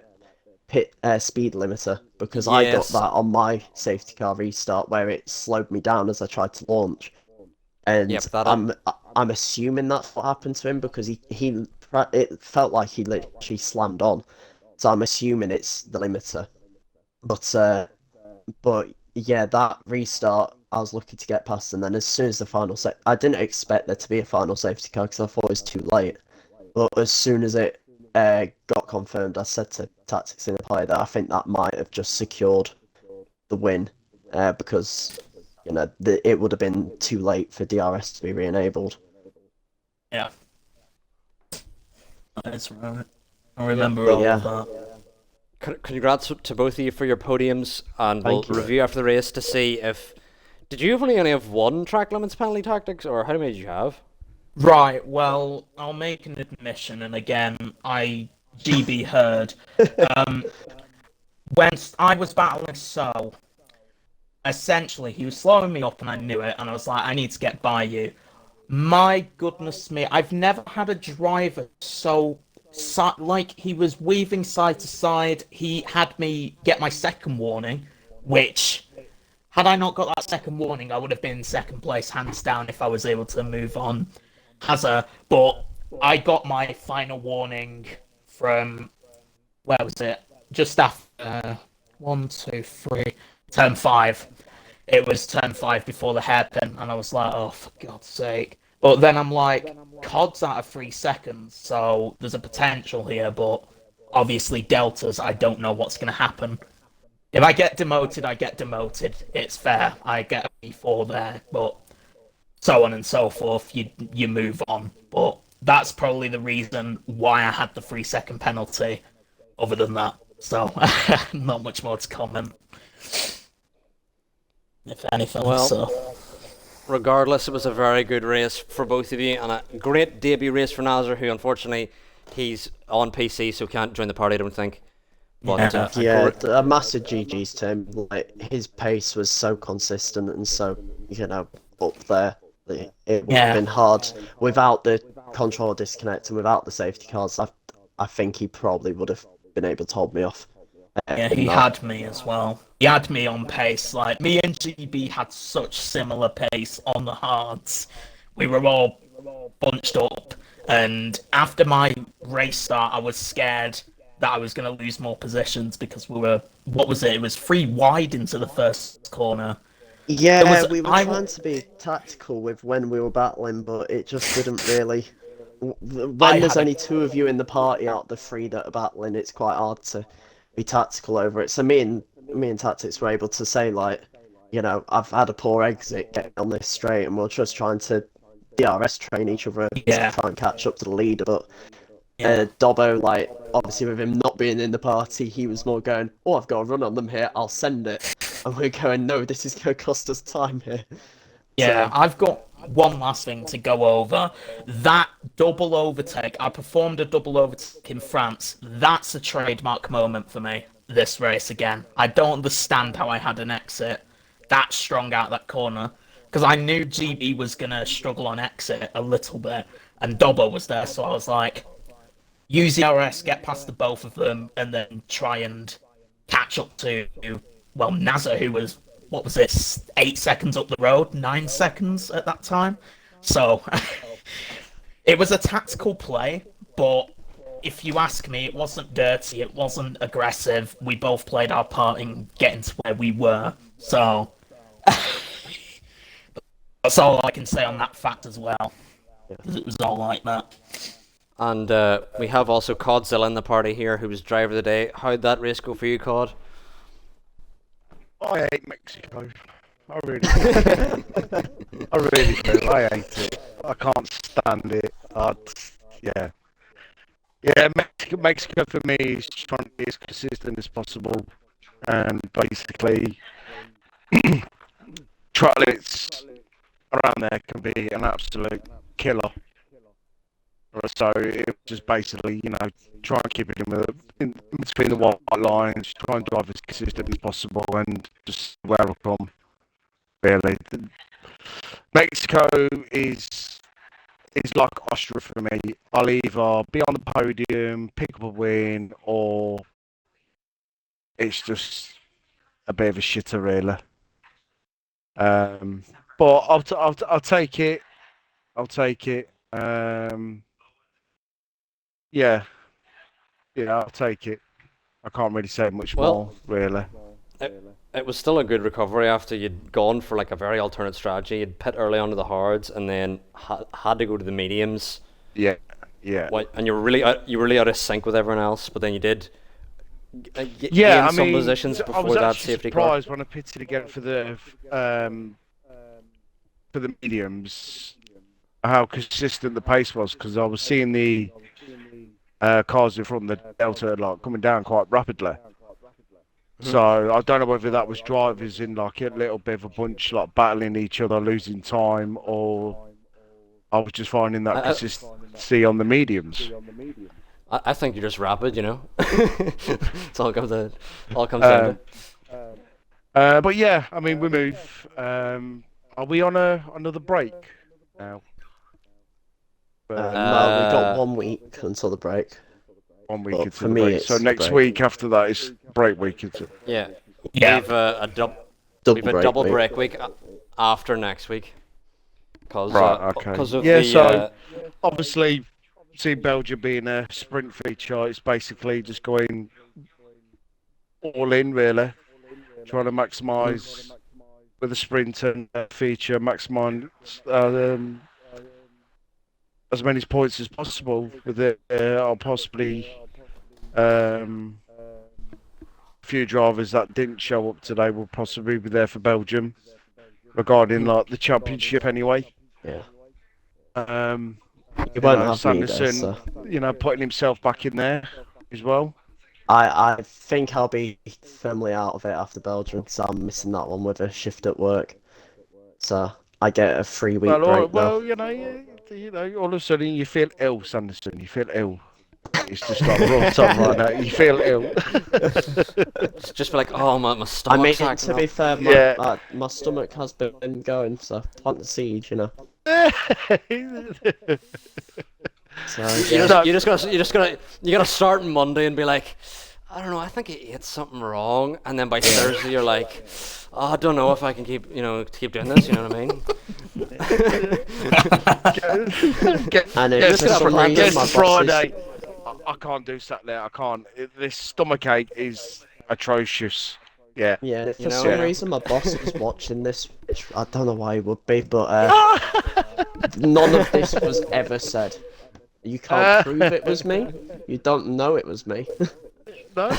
pit speed limiter, because I got Yes. that on my safety car restart where it slowed me down as I tried to launch. And Yep, that I'm assuming that's what happened to him because it felt like he literally slammed on. So I'm assuming it's the limiter. But yeah, that restart, I was lucky to get past, and then as soon as the final I didn't expect there to be a final safety car because I thought it was too late. But as soon as it got confirmed, I said to Tactics in the play that I think that might have just secured the win, because you know it would have been too late for DRS to be re-enabled. Yeah. That's right. I remember But all yeah. of that. Congrats to both of you for your podiums, and we'll Thank you. review after the race to see if. Did you only have one track limits penalty tactics, or how many did you have? Right, well, I'll make an admission, and again, GB heard. When I was battling So, essentially, he was slowing me up, and I knew it, and I was like, I need to get by you. My goodness me, I've never had a driver like, he was weaving side to side. He had me get my second warning, which, had I not got that second warning, I would have been in second place, hands down, if I was able to move on. But I got my final warning from, where was it? Just after, 1, 2, 3, turn 5. It was turn 5 before the hairpin, and I was like, oh, for God's sake. But then I'm like, COD's out of 3 seconds, so there's a potential here, but obviously Deltas, I don't know what's going to happen. If I get demoted, I get demoted. It's fair. I get a P4 there, but so on and so forth, you move on. But that's probably the reason why I had the 3-second penalty, other than that. So, not much more to comment. If anything, Well, so... Regardless, it was a very good race for both of you, and a great debut race for Nazar, who unfortunately he's on PC, so can't join the party, I don't think. But Yeah, a massive GG's to him. Like, his pace was so consistent and so, you know, up there. It would have been hard without the controller disconnect and without the safety cars. I think he probably would have been able to hold me off. Yeah, he had me as well. He had me on pace. Like, me and GB had such similar pace on the hards. We were all bunched up. And after my race start, I was scared that I was going to lose more positions because we were, what was it? It was 3 wide into the first corner. Yeah, we were trying to be tactical with when we were battling, but it just didn't really. When there's only 2 of you in the party out of the 3 that are battling, it's quite hard to be tactical over it. So me and Tactics were able to say, like, you know, I've had a poor exit, get on this straight, and we're just trying to DRS train each other to try and catch up to the leader. But Dobbo, like, obviously with him not being in the party, he was more going, oh, I've got a run on them here, I'll send it. And we're going, no, this is going to cost us time here. Yeah, So, one last thing to go over. That double overtake, I performed a double overtake in France. That's a trademark moment for me, this race again. I don't understand how I had an exit that strong out that corner, because I knew GB was going to struggle on exit a little bit, and Dobbo was there, so I was like, use the RS, get past the both of them, and then try and catch up to, well, Nazar, who was, what was it, 8 seconds up the road, 9 seconds at that time. So it was a tactical play, but if you ask me, it wasn't dirty, it wasn't aggressive. We both played our part in getting to where we were. So that's all I can say on that fact as well. It was all like that. And we have also Codzilla in the party here, who was driver of the day. How'd that race go for you, Cod? I hate Mexico. I really do. I really do. I hate it. I can't stand it. Yeah. Yeah, Mexico for me is trying to be as consistent as possible. And basically, triathletes around there can be an absolute killer. So it was just basically, try and keep it in between the white lines, try and drive as consistent as possible, and just where I come. Really, Mexico is like Austria for me. I'll either be on the podium, pick up a win, or it's just a bit of a shitter, really. But I'll take it. I'll take it. Yeah, I'll take it. I can't really say much more, really. It was still a good recovery after you'd gone for like a very alternate strategy. You'd pit early onto the hards and then had to go to the mediums. Yeah. And you were really out of sync with everyone else, but then you did gain some positions before that safety car. I was surprised when I pitted again for the mediums, how consistent the pace was, because I was seeing the cars in front of the Delta like coming down quite rapidly. So I don't know whether that was drivers in like a little bit of a bunch, like battling each other, losing time, or I was just finding that consistency on the mediums. I think you're just rapid, It's all comes down to. But yeah, I mean, we move. Are we on another break now? No, we got 1 week until the break. 1 week But for until the me, break. it's So next break. week after that is break week, isn't it? Yeah. Yeah. We've a Double double week. break week after next week. Right, okay. Because of Yeah, the so obviously, seeing Belgium being a sprint feature, it's basically just going all in, really. Trying to maximise with a sprint and feature, maximise as many points as possible with it. I'll possibly a few drivers that didn't show up today will possibly be there for Belgium regarding like the championship anyway. Yeah. You won't have me there, Sanderson, so. putting himself back in there as well. I think I'll be firmly out of it after Belgium, because I'm missing that one with a shift at work. So I get a 3-week break now. All of a sudden you feel ill, Sanderson. You feel ill. It's just like rough up right now. You feel ill. just be like, oh my I stomach's mean, acting to be up. fair, my stomach has been going, so plant the seed, So, yeah. You gotta start on Monday and be like, I don't know, I think I ate something wrong, and then by Thursday you're like, oh, I don't know if I can keep doing this. You know what I mean? And it's for some reason my Friday. I can't do Saturday. I can't. This stomach ache is atrocious. Yeah. Yeah, for You know, some yeah. reason my boss was watching this, which I don't know why he would be, but none of this was ever said. You can't prove it was me. You don't know it was me. No.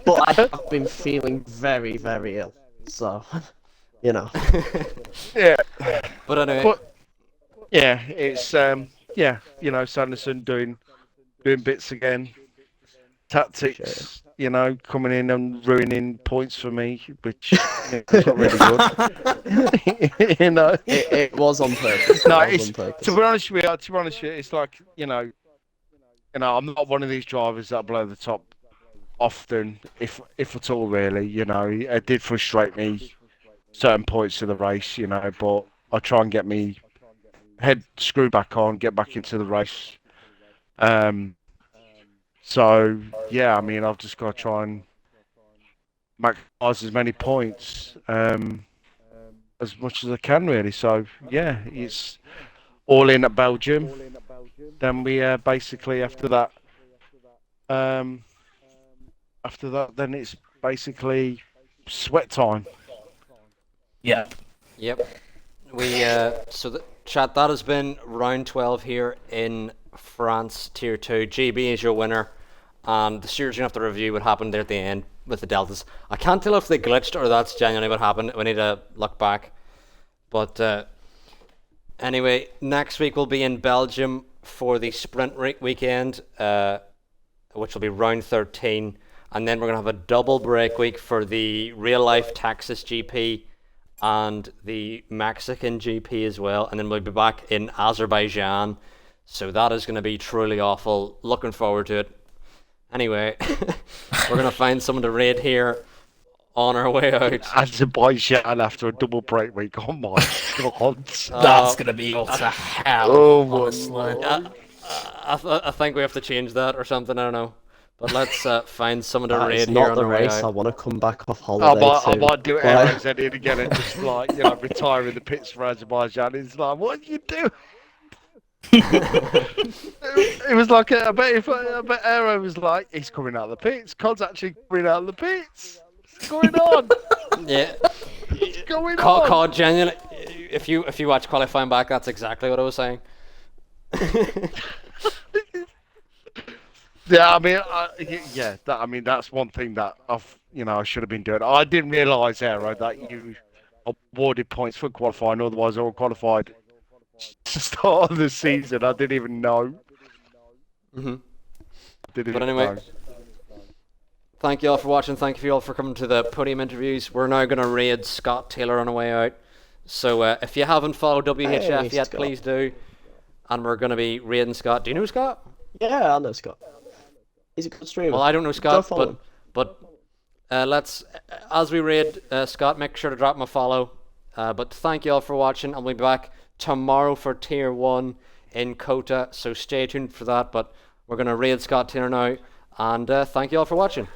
But I have been feeling very, very ill. So, Yeah. But anyway, Yeah, it's Sanderson doing bits again. Tactics you know, coming in and ruining points for me, which is not really good. You know, It was on purpose. no, It was it's on purpose. to be honest with you, it's like I'm not one of these drivers that blow the top often, if at all, really. You know, it did frustrate me certain points of the race, you know, but I try and get me head screw back on, get back into the race. So yeah, I mean, I've just got to try and maximize as many points as much as I can, really. So yeah, it's all in at Belgium. Then we basically after that, then it's basically sweat time. Yeah. Yep. Chat, that has been round 12 here in France Tier 2. GB is your winner, and the stewards are going to have to review what happened there at the end with the deltas. I can't tell if they glitched or that's genuinely what happened. We need to look back. But anyway, next week we'll be in Belgium for the sprint weekend, which will be round 13. And then we're going to have a double break week for the real-life Texas GP and the Mexican GP as well. And then we'll be back in Azerbaijan. So that is going to be truly awful. Looking forward to it. Anyway, we're going to find someone to raid here on our way out. Azerbaijan after a double break week. Oh my god. That's going to be utter hell, honestly. I think we have to change that or something. I don't know. But let's find someone to That raid is here not on the our way race I out. want to come back off holiday I might do But- Aero's Eddie again and just like, retire in the pits for Azerbaijan. It's like, what do you do? It was like, I bet Aero was like, he's coming out of the pits. Cod's actually coming out of the pits. What's going on? Yeah. What's going on? Cod genuinely, if you watch qualifying back, that's exactly what I was saying. Yeah, I mean, that's one thing that I should have been doing. I didn't realise, Aero, that you awarded points for qualifying. Otherwise, I would have qualified to start of the season. I didn't even know. Mm-hmm. Didn't But even anyway, know. thank you all for watching. Thank you all for coming to the podium interviews. We're now going to raid Scott Taylor on the way out. So if you haven't followed WHF Hey, yet, Scott. please do. And we're going to be raiding Scott. Do you know Scott? Yeah, I know Scott. He's a good streamer. Well, I don't know Go Scott, follow him. but let's, as we raid Scott, make sure to drop him a follow. But thank you all for watching, and we'll be back tomorrow for Tier 1 in Kota, so stay tuned for that. But we're going to raid Scott Taylor now, and thank you all for watching.